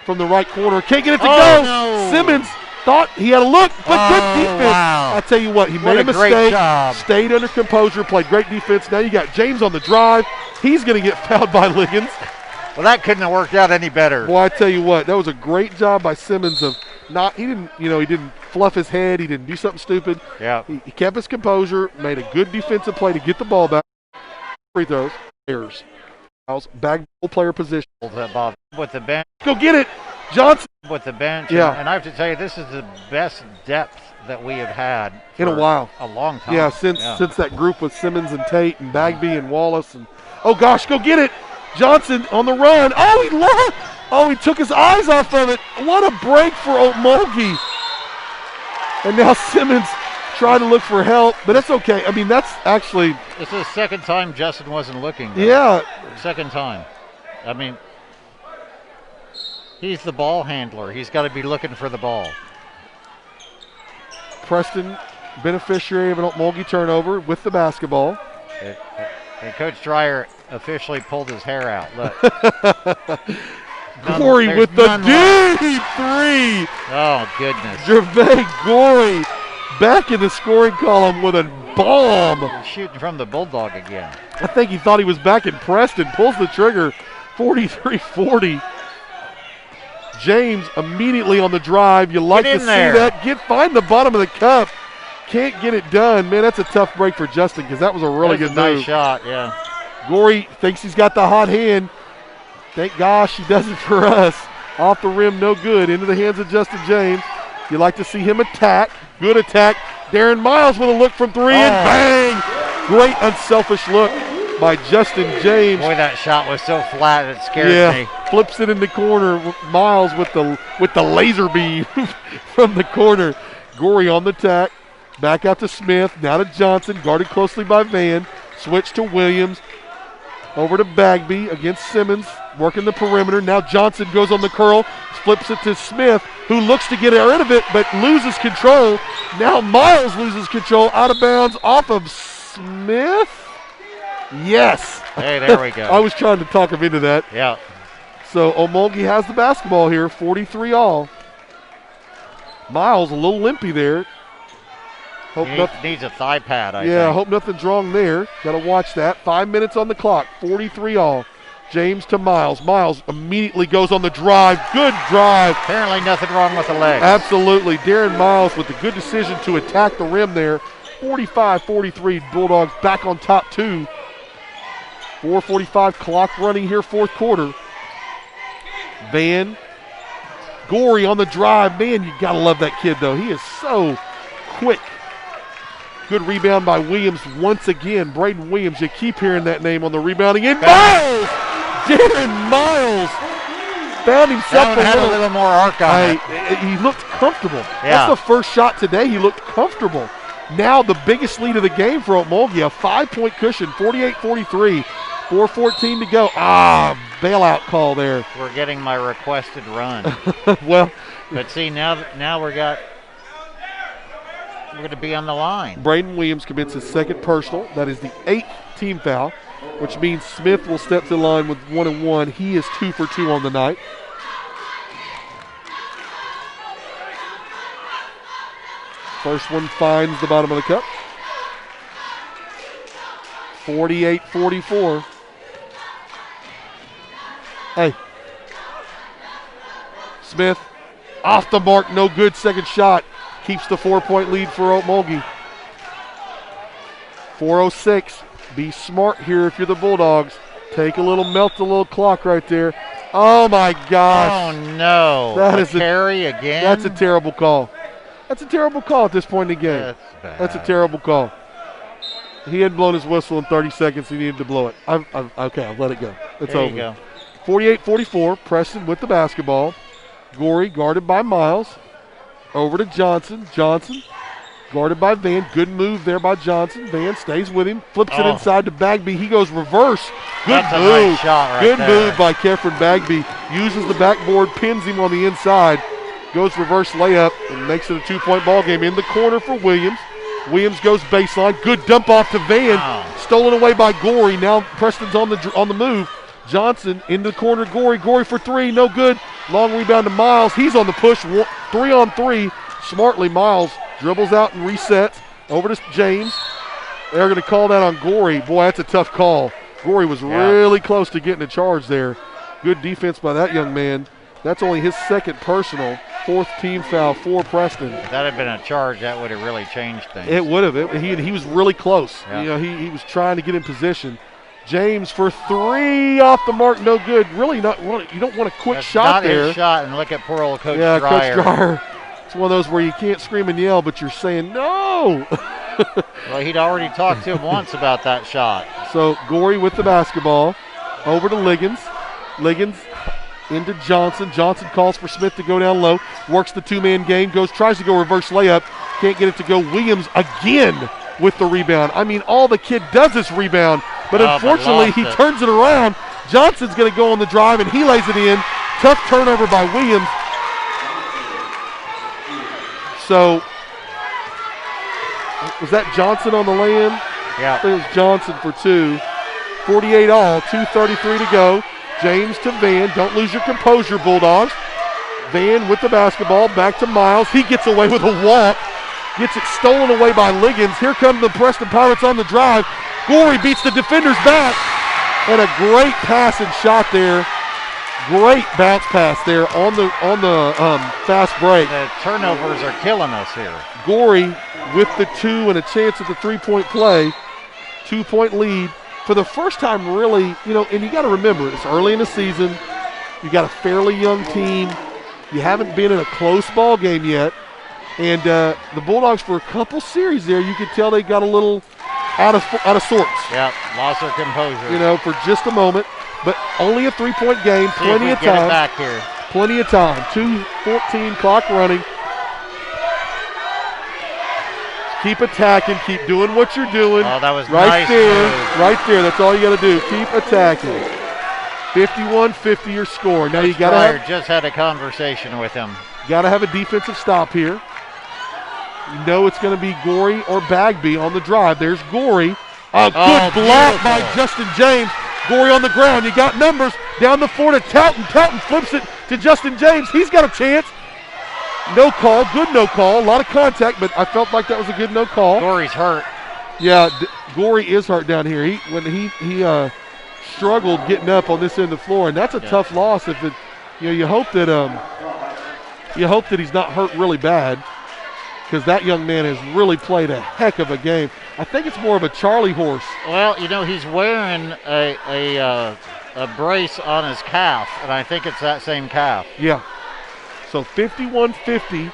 from the right corner. Can't get it to go. No. Simmons thought he had a look, but good defense. Wow. I tell you what, he made a mistake, stayed under composure, played great defense. Now you got James on the drive. He's going to get fouled by Liggins. Well, that couldn't have worked out any better. Boy, I tell you what, that was a great job by Simmons of he didn't fluff his head. He didn't do something stupid. Yeah. He kept his composure, made a good defensive play to get the ball back. Free throws, errors. Bag player position. Bob with the bench. Go get it. Johnson. With the bench. Yeah. And I have to tell you, this is the best depth that we have had in a while. A long time. Yeah, since that group with Simmons and Tate and Bagby and Wallace. And oh, gosh, go get it. Johnson on the run. He took his eyes off of it. What a break for Okmulgee. And now Simmons trying to look for help, but that's okay. I mean, that's actually. This is the second time Justin wasn't looking, though. Yeah. Second time. I mean, he's the ball handler. He's got to be looking for the ball. Preston, beneficiary of an Okmulgee turnover with the basketball. And Coach Dreyer officially pulled his hair out. Look. Gorey with the deep three. Oh, goodness. Gervais Gorey back in the scoring column with a bomb. He's shooting from the Bulldog again. I think he thought he was back in Preston. Pulls the trigger, 43-40. James immediately on the drive. You like to see that. Find the bottom of the cup. Can't get it done. Man, that's a tough break for Justin because that was a really good move. Nice shot, yeah. Gorey thinks he's got the hot hand. Thank gosh he does it for us. Off the rim, no good. Into the hands of Justin James. You like to see him attack. Good attack. Darren Miles with a look from three and bang! Great unselfish look by Justin James. Boy, that shot was so flat it scared me. Flips it in the corner. Miles with the laser beam from the corner. Gorey on the attack. Back out to Smith. Now to Johnson. Guarded closely by Van. Switch to Williams. Over to Bagby against Simmons. Working the perimeter. Now Johnson goes on the curl. Flips it to Smith, who looks to get rid of it, but loses control. Now Miles loses control. Out of bounds off of Smith. Yes. Hey, there we go. I was trying to talk him into that. Yeah. So Okmulgee has the basketball here, 43 all. Miles a little limpy there. Needs a thigh pad, I think. Yeah, hope nothing's wrong there. Got to watch that. 5 minutes on the clock, 43 all. James to Miles. Miles immediately goes on the drive. Good drive. Apparently nothing wrong with the legs. Absolutely. Darren Miles with the good decision to attack the rim there. 45-43, Bulldogs back on top 2. 4:45 clock running here, fourth quarter. Van Gorey on the drive. Man, you got to love that kid, though. He is so quick. Good rebound by Williams once again. Braden Williams, you keep hearing that name on the rebounding end. Miles! Darren Miles found himself a little more arc on it. He looked comfortable. Yeah. That's the first shot today. He looked comfortable. Now the biggest lead of the game for Okmulgee, a 5-point cushion, 48-43. 4:14 to go. Bailout call there. We're getting my requested run. Well, but see, now we're going to be on the line. Braden Williams commits his second personal. That is the 8th team foul, which means Smith will step to the line with 1 and 1. He is 2 for 2 on the night. First one finds the bottom of the cup. 48-44. Hey. Smith off the mark, no good. Second shot keeps the 4-point lead for Okmulgee. 4:06. Be smart here if you're the Bulldogs. Take a little, melt the little clock right there. Oh my gosh. Oh no. That is carry again. That's a terrible call. That's a terrible call at this point in the game. That's bad. That's a terrible call. He hadn't blown his whistle in 30 seconds. He needed to blow it. Okay, I'll let it go. It's there over. You go. 48-44. Preston with the basketball. Gorey guarded by Miles. Over to Johnson. Johnson guarded by Van. Good move there by Johnson. Van stays with him. Flips it inside to Bagby. He goes reverse. Good That's move. A nice shot right Good there. move by Kefren Bagby. Uses the backboard, pins him on the inside. Goes reverse layup and makes it a 2-point ball game. In the corner for Williams. Williams goes baseline. Good dump off to Van. Wow. Stolen away by Gorey. Now Preston's on the move. Johnson in the corner. Gorey for 3. No good. Long rebound to Miles. He's on the push. 3-on-3. Smartly, Miles dribbles out and resets. Over to James. They're going to call that on Gorey. Boy, that's a tough call. Gorey was really close to getting a charge there. Good defense by that young man. That's only his second personal. 4th team foul for Preston. If that had been a charge, that would have really changed things. It would have. He was really close. Yeah. You know, he was trying to get in position. James for 3 off the mark, no good. Really not. You don't want a quick That's shot not there. His shot, and look at poor old Coach Yeah, Dreyer. Coach Dreyer. It's one of those where you can't scream and yell, but you're saying no. Well, he'd already talked to him once about that shot. So Gorey with the basketball. Over to Liggins. Liggins into Johnson. Johnson calls for Smith to go down low. Works the 2-man game. Tries to go reverse layup. Can't get it to go. Williams again with the rebound. I mean, all the kid does is rebound. But unfortunately, he turns it around. Johnson's going to go on the drive, and he lays it in. Tough turnover by Williams. So, was that Johnson on the lay-in? Yeah. I think it was Johnson for 2. 48 all, 2:33 to go. James to Van. Don't lose your composure, Bulldogs. Van with the basketball. Back to Miles. He gets away with a walk. Gets it stolen away by Liggins. Here come the Preston Pirates on the drive. Gorey beats the defenders back. And a great pass and shot there. Great bounce pass there on the fast break. The turnovers are killing us here. Gorey with the 2 and a chance at the 3-point play. 2-point lead. For the first time, really, and you got to remember, it's early in the season. You got a fairly young team. You haven't been in a close ball game yet. And the Bulldogs, for a couple series there, you could tell they got a little out of sorts. Yeah, lost their composure. For just a moment. But only a 3-point game, plenty of time. Get it back here. Plenty of time. 2:14 clock running. Keep attacking. Keep doing what you're doing. Oh, that was right nice there. move. Right there. That's all you got to do. Keep attacking. 51-50 your score. Now you got to just had a conversation with him. Got to have a defensive stop here. You know it's going to be Gorey or Bagby on the drive. There's Gorey. A good block by Justin James. Gorey on the ground. You got numbers. Down the floor to Touton. Touton flips it to Justin James. He's got a chance. No call. Good no call. A lot of contact, but I felt like that was a good no call. Gorey's hurt. Yeah, Gorey is hurt down here. He struggled getting up on this end of the floor, and that's a tough loss. If it, you hope that he's not hurt really bad. because that young man has really played a heck of a game. I think it's more of a Charlie horse. Well, he's wearing a brace on his calf, and I think it's that same calf. Yeah. So 51-50,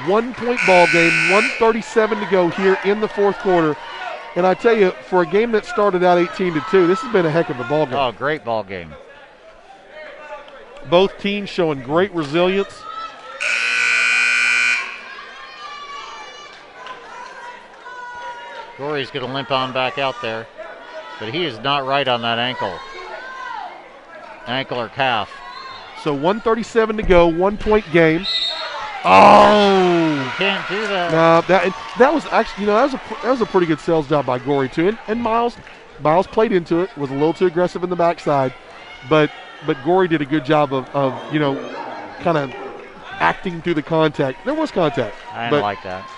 1-point ball game, 1:37 to go here in the fourth quarter. And I tell you, for a game that started out 18-2, this has been a heck of a ball game. Oh, great ball game. Both teams showing great resilience. Gorey's going to limp on back out there, but he is not right on that ankle or calf. So 1:37 to go, 1-point game. Oh! Can't do that. No, that was actually, that was a pretty good sales job by Gorey too. And Miles Miles played into it, was a little too aggressive in the backside, but Gorey did a good job of kind of acting through the contact. There was contact. I didn't like that.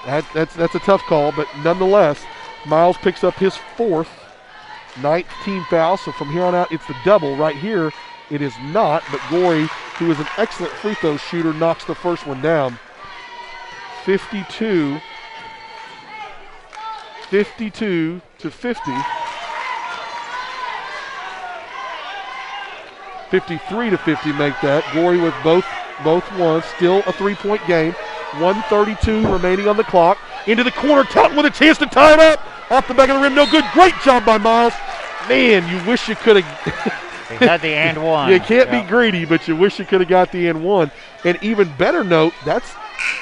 That's a tough call, but nonetheless, Miles picks up his fourth, 19 foul. So from here on out, it's the double. Right here, it is not, but Gorey, who is an excellent free throw shooter, knocks the first one down. 52 to 50. 53 to 50 make that. Gorey with both ones. Still a three-point game. 1:32 remaining on the clock. Into the corner. Taunton with a chance to tie it up. Off the back of the rim. No good. Great job by Miles. Man, you wish you could have. He had the and one. You can't be greedy, but you wish you could have got the and one. And even better note, that's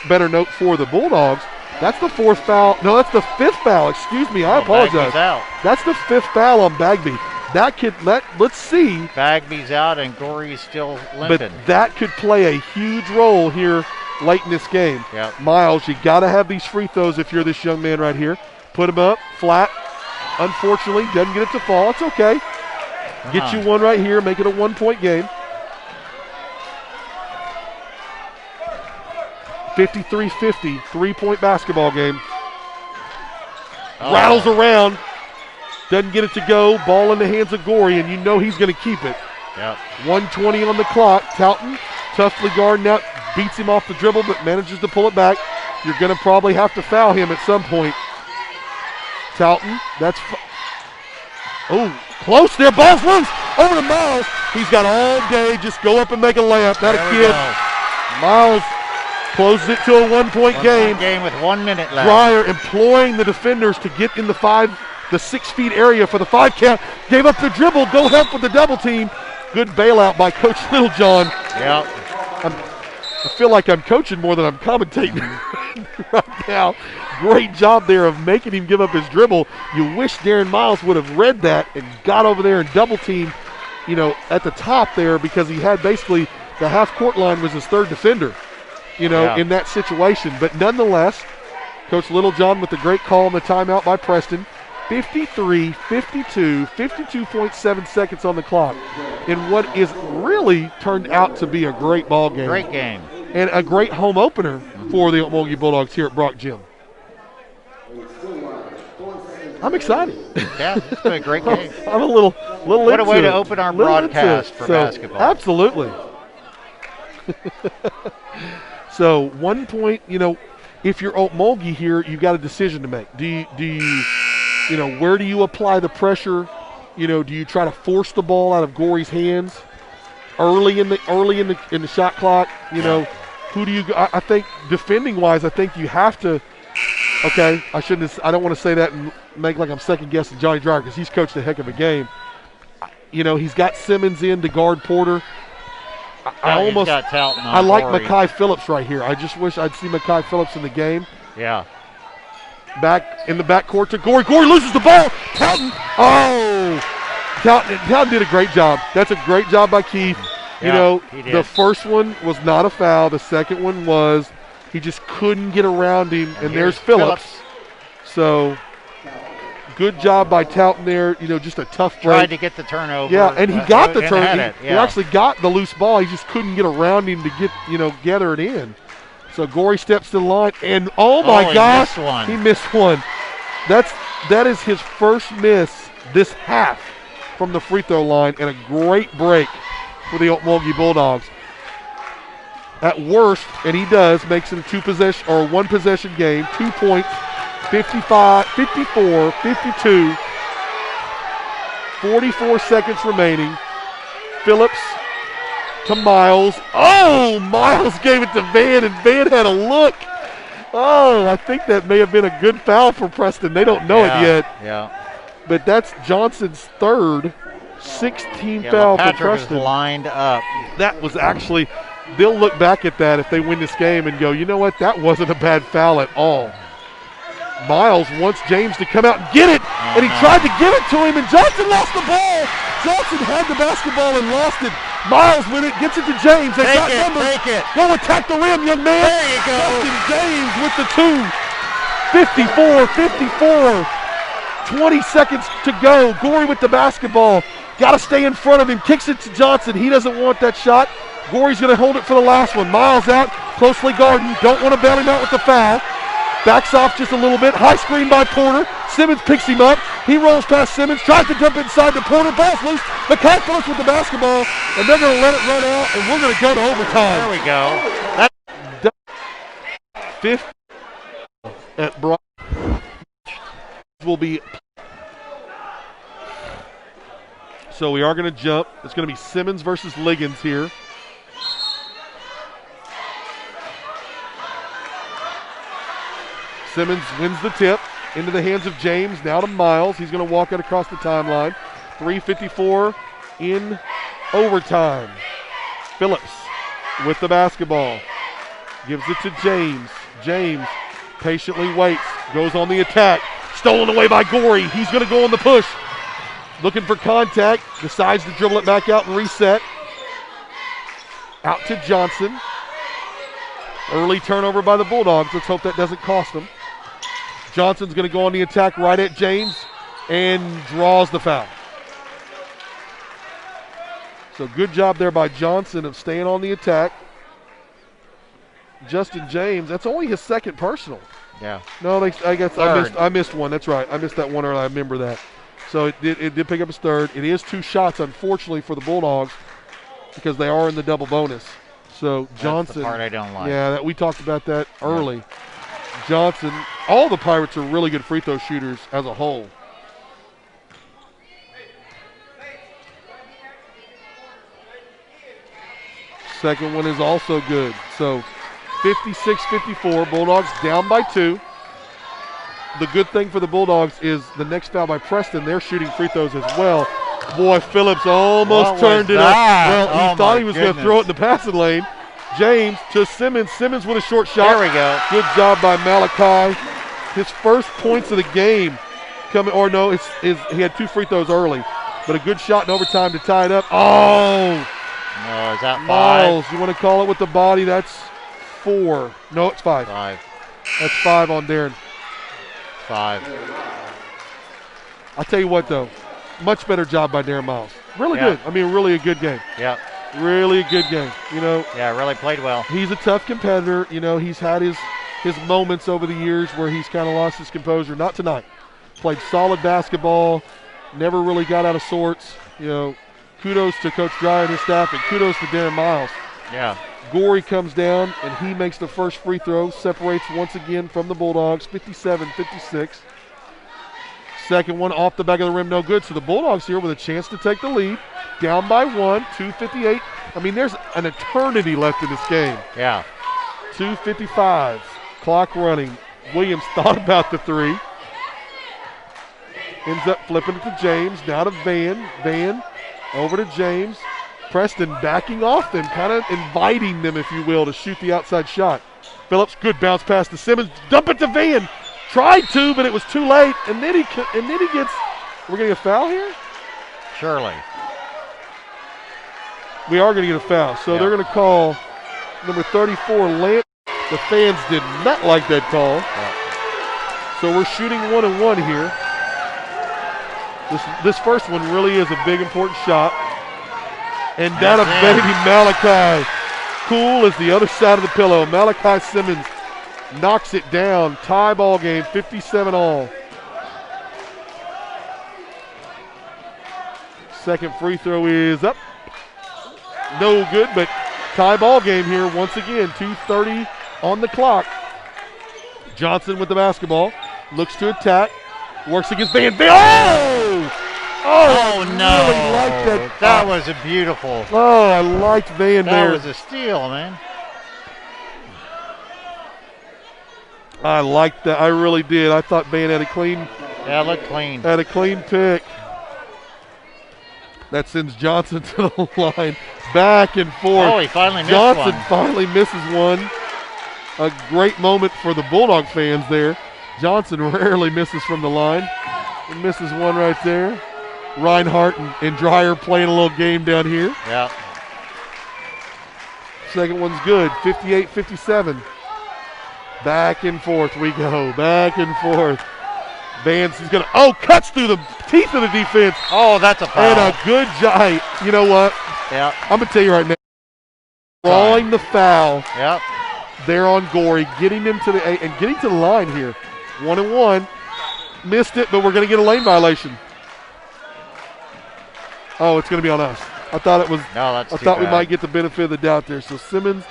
better note for the Bulldogs. That's the fourth foul. No, that's the fifth foul. Excuse me. I apologize. Out. That's the fifth foul on Bagby. That could let's see. Bagby's out and Gorey's still limping. But that could play a huge role here late in this game. Yep. Miles, you got to have these free throws if you're this young man right here. Put him up, flat. Unfortunately, doesn't get it to fall. It's okay. Get you one right here, make it a one-point game. 53-50, three-point basketball game. Rattles around. Doesn't get it to go. Ball in the hands of Gorey, and you know he's going to keep it. Yep. 1:20 on the clock. Taunton, toughly guarding out, beats him off the dribble, but manages to pull it back. You're going to probably have to foul him at some point. Taunton, close there. Ball floats over to Miles. He's got all day. Just go up and make a layup. That a kid. Miles closes it to a one-point game. Game with 1 minute left. Dreyer employing the defenders to get in the 6 feet area for the 5 count. Gave up the dribble. Go help with the double team. Good bailout by Coach Littlejohn. Yeah. I feel like I'm coaching more than I'm commentating right now. Great job there of making him give up his dribble. You wish Darren Miles would have read that and got over there and double teamed, at the top there, because he had basically the half court line was his third defender, in that situation. But nonetheless, Coach Littlejohn with the great call on the timeout by Preston. 53-52, 52.7 seconds on the clock in what is really turned out to be a great ball game. Great game. And a great home opener for the Okmulgee Bulldogs here at Brock Gym. I'm excited. Yeah, it's been a great game. I'm a little what into a way to it. open our broadcast for basketball. Absolutely. So 1 point, if you're Okmulgee here, you've got a decision to make. Do you where do you apply the pressure? Do you try to force the ball out of Gorey's hands early in the shot clock? Who do you? I think defending wise, I think you have to. Okay, I don't want to say that and make like I'm second guessing Johnny Dreyer because he's coached a heck of a game. He's got Simmons in to guard Porter. I like Makai Phillips right here. I just wish I'd see Makai Phillips in the game. Yeah. Back in the backcourt to Gorey. Gorey loses the ball. Taunton. Taunton did a great job. That's a great job by Keith. Yeah, he did. The first one was not a foul. The second one was. He just couldn't get around him. And there's Phillips. So good job by Taunton there. Just a tough break. Tried to get the turnover. Yeah, and he got the turnover. He actually got the loose ball. He just couldn't get around him to get, gather it in. So Gorey steps to the line, and oh my gosh, he missed one. That is his first miss this half from the free throw line, and a great break for the Okmulgee Bulldogs. at worst, and he does, makes it a one possession game. 2 points, 55, 54, 52, 44 seconds remaining. Phillips to Miles. Oh, Miles gave it to Van, and Van had a look. Oh, I think that may have been a good foul for Preston. They don't know it yet. Yeah. But that's Johnson's third 16 Yeah, foul for Patrick Preston. is lined up. That was actually, they'll look back at that if they win this game and go, you know what, that wasn't a bad foul at all. Miles wants James to come out and get it, and he tried to give it to him, and Johnson lost the ball. Johnson had the basketball and lost it. Miles with it, gets it to James. They got numbers. Take it. Go attack the rim, young man. There you go. Justin James with the two. 54-54. 20 seconds to go. Gorey with the basketball. Got to stay in front of him. Kicks it to Johnson. He doesn't want that shot. Gorey's going to hold it for the last one. Miles out, closely guarded. Don't want to bail him out with the foul. Backs off just a little bit. High screen by Porter. Simmons picks him up. He rolls past Simmons. Tries to jump inside the Porter. Ball's loose. McKay Phillips with the basketball. And they're going to let it run out. And we're going to go to overtime. There we go. Fifth at Brock will be. So we are going to jump. It's going to be Simmons versus Liggins here. Simmons wins the tip into the hands of James. Now to Miles. He's going to walk it across the timeline. 3:54 in overtime. Phillips with the basketball. Gives it to James. James patiently waits. Goes on the attack. Stolen away by Gorey. He's going to go on the push. Looking for contact. Decides to dribble it back out and reset. Out to Johnson. Early turnover by the Bulldogs. Let's hope that doesn't cost them. Johnson's going to go on the attack right at James and draws the foul. So good job there by Johnson of staying on the attack. Justin James, that's only his second personal. Yeah. No, I guess I missed one. That's right. I missed that one earlier. I remember that. So it did pick up his third. It is 2 shots, unfortunately, for the Bulldogs because they are in the double bonus. So Johnson. That's the part I don't like. Yeah, we talked about that early. Yeah. Johnson, all the Pirates are really good free throw shooters as a whole. Second one is also good. So 56-54, Bulldogs down by 2. The good thing for the Bulldogs is the next foul by Preston, they're shooting free throws as well. Boy, Phillips almost turned it up. Well, he thought he was going to throw it in the passing lane. James to Simmons. Simmons with a short shot. There we go. Good job by Malachi. His first points of the game coming, or no, he had 2 free throws early, but a good shot in overtime to tie it up. Oh! No, is that 5? Miles, you want to call it with the body? That's 4. No, it's 5. 5. That's 5 on Darren. 5. I'll tell you what, though. Much better job by Darren Miles. Really good. I mean, really a good game. Yeah. Really a good game. You know. Yeah, really played well. He's a tough competitor. You know, he's had his moments over the years where he's kind of lost his composure. Not tonight. Played solid basketball. Never really got out of sorts. You know, kudos to Coach Dreyer and his staff, and kudos to Darren Miles. Yeah. Gorey comes down, and he makes the first free throw. Separates once again from the Bulldogs, 57-56. Second one off the back of the rim, no good. So the Bulldogs here with a chance to take the lead. Down by 1, 2:58. I mean, there's an eternity left in this game. Yeah. 2:55. Clock running. Williams thought about the 3. Ends up flipping it to James. Now to Van. Van over to James. Preston backing off them, kind of inviting them, if you will, to shoot the outside shot. Phillips, good bounce pass to Simmons. Dump it to Van. Tried to, but it was too late. And then he gets. We're getting a foul here? Surely. We are going to get a foul. So they're going to call number 34, Lance. The fans did not like that call. Yeah. So we're shooting 1-1 here. This first one really is a big, important shot. And down to baby Malachi. Cool as the other side of the pillow. Malachi Simmons knocks it down. Tie ball game, 57 all. Second free throw is up. No good, but tie ball game here once again. 2:30 on the clock. Johnson with the basketball. Looks to attack. Works against Van. Oh! Oh, no. Really like that. That was a beautiful. Oh, I liked Van there. That was a steal, man. I liked that. I really did. I thought Van had a clean. Yeah, looked clean. Had a clean pick. That sends Johnson to the line. Back and forth. Oh, he finally missed Johnson one. finally misses one. A great moment for the Bulldog fans there. Johnson rarely misses from the line. He misses one right there. Reinhardt and Dreyer playing a little game down here. Yeah. Second one's good. 58-57. Back and forth we go. Back and forth. Vance is going to, cuts through the teeth of the defense. Oh, that's a foul. And a good job. You know what? Yeah. I'm going to tell you right now. Drawing the foul. Yep. There on Gorey, getting him to the and getting to the line here. 1-1. Missed it, but we're going to get a lane violation. Oh, it's going to be on us. I thought it was. No, that's I too thought we bad. might get the benefit of the doubt there. So Simmons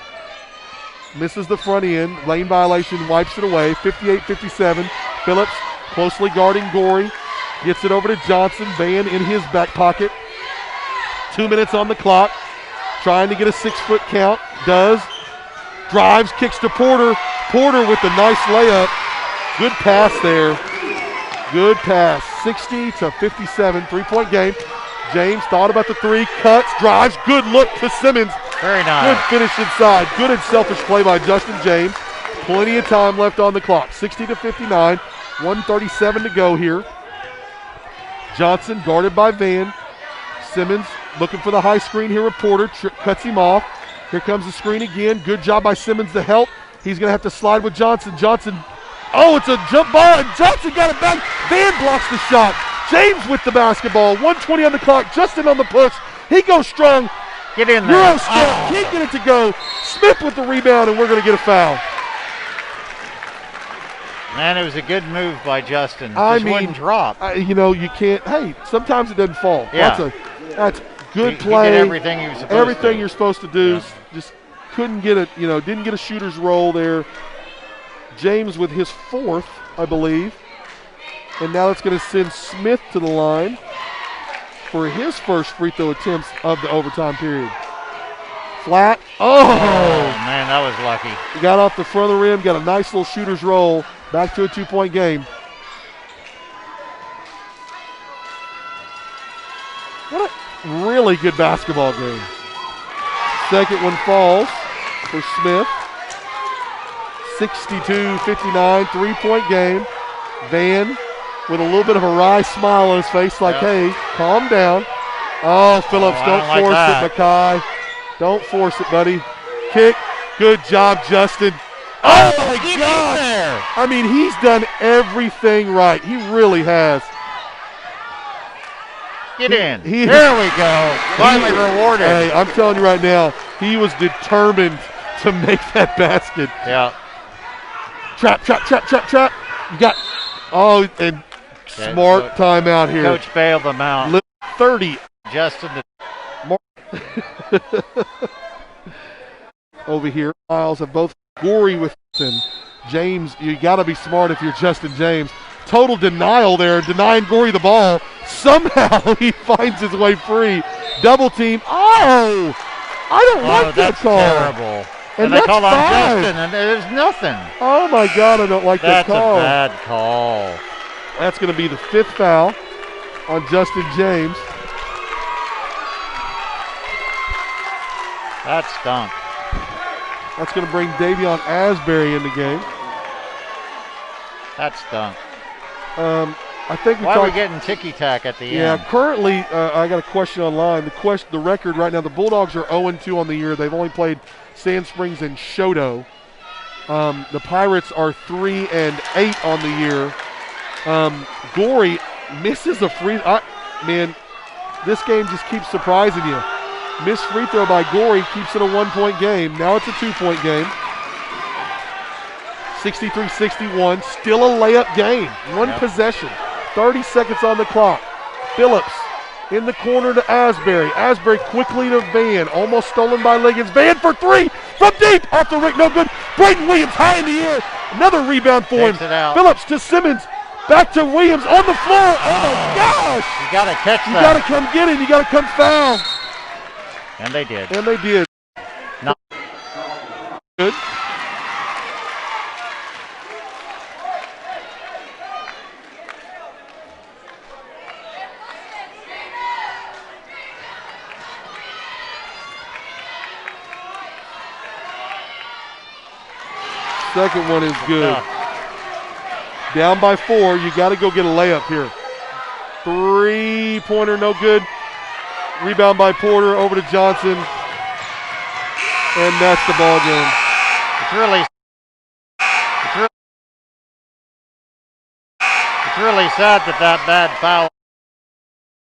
misses the front end. Lane violation, wipes it away. 58-57. Phillips closely guarding Gorey. Gets it over to Johnson. Van in his back pocket. 2 minutes on the clock. Trying to get a 6-foot count. Does. Drives, kicks to Porter. Porter with the nice layup. Good pass there. Good pass. 60-57. 3-point game. James thought about the three. Cuts, drives. Good look to Simmons. Very nice. Good finish inside. Good and selfish play by Justin James. Plenty of time left on the clock. 60-59. 1:37 to go here. Johnson guarded by Van. Simmons looking for the high screen here with Porter. Cuts him off. Here comes the screen again. Good job by Simmons to help. He's going to have to slide with Johnson. Johnson, it's a jump ball, and Johnson got it back. Van blocks the shot. James with the basketball. 1:20 on the clock. Justin on the push. He goes strong. Get in there. Euro step. Can't get it to go. Smith with the rebound, and we're going to get a foul. Man, it was a good move by Justin. I Just mean, wouldn't drop. You can't. Hey, sometimes it doesn't fall. Yeah. That's good He play. did everything he was supposed to. Everything you're supposed to do. Yeah. Just couldn't get it. Didn't get a shooter's roll there. James with his fourth, I believe. And now it's going to send Smith to the line for his first free throw attempts of the overtime period. Flat. Oh, man, that was lucky. He got off the front of the rim, got a nice little shooter's roll. Back to a 2-point game. What a really good basketball game. Second one falls for Smith. 62-59, 3-point game. Van with a little bit of a wry smile on his face like, hey, calm down. Oh, Phillips, don't force it, Mackay. Don't force it, buddy. Kick. Good job, Justin. Oh, my God. I mean, he's done everything right. He really has. Get in. There we go. Finally rewarded. Hey, I'm telling you right now, he was determined to make that basket. Yeah. Trap. You got, and smart timeout here. Coach bailed them out. 30. Justin. Over here, Miles have both Gorey with James. You got to be smart if you're Justin James. Total denial there, denying Gorey the ball. Somehow he finds his way free. Double team. Oh, I don't like that call. That's terrible. And they that's call on 5. Justin, and there's nothing. Oh my God, I don't like that call. That's a bad call. That's going to be the 5th foul on Justin James. That stunk. That's going to bring Davion Asbury in the game. That stunk. I think Why are we getting ticky-tack at the end? Yeah, currently, I got a question online. The record right now, the Bulldogs are 0-2 on the year. They've only played Sand Springs and Shoto. The Pirates are 3-8 on the year. Gorey misses a free. Man, this game just keeps surprising you. Missed free throw by Gorey keeps it a 1-point game. Now it's a 2-point game. 63-61, still a layup game. One possession. 30 seconds on the clock. Phillips In the corner to Asbury. Asbury quickly to Van. Almost stolen by Liggins. Van for three from deep. Off the ring. No good. Braden Williams high in the air. Another rebound for Takes him. it out. Phillips to Simmons. Back to Williams on the floor. Oh my gosh. You got to catch You that. got to come get him. You got to come foul. And they did. And they did. Not Good. Second one is good. Down by 4. You got to go get a layup here. 3-pointer, no good. Rebound by Porter over to Johnson. And that's the ball game. It's really sad that bad foul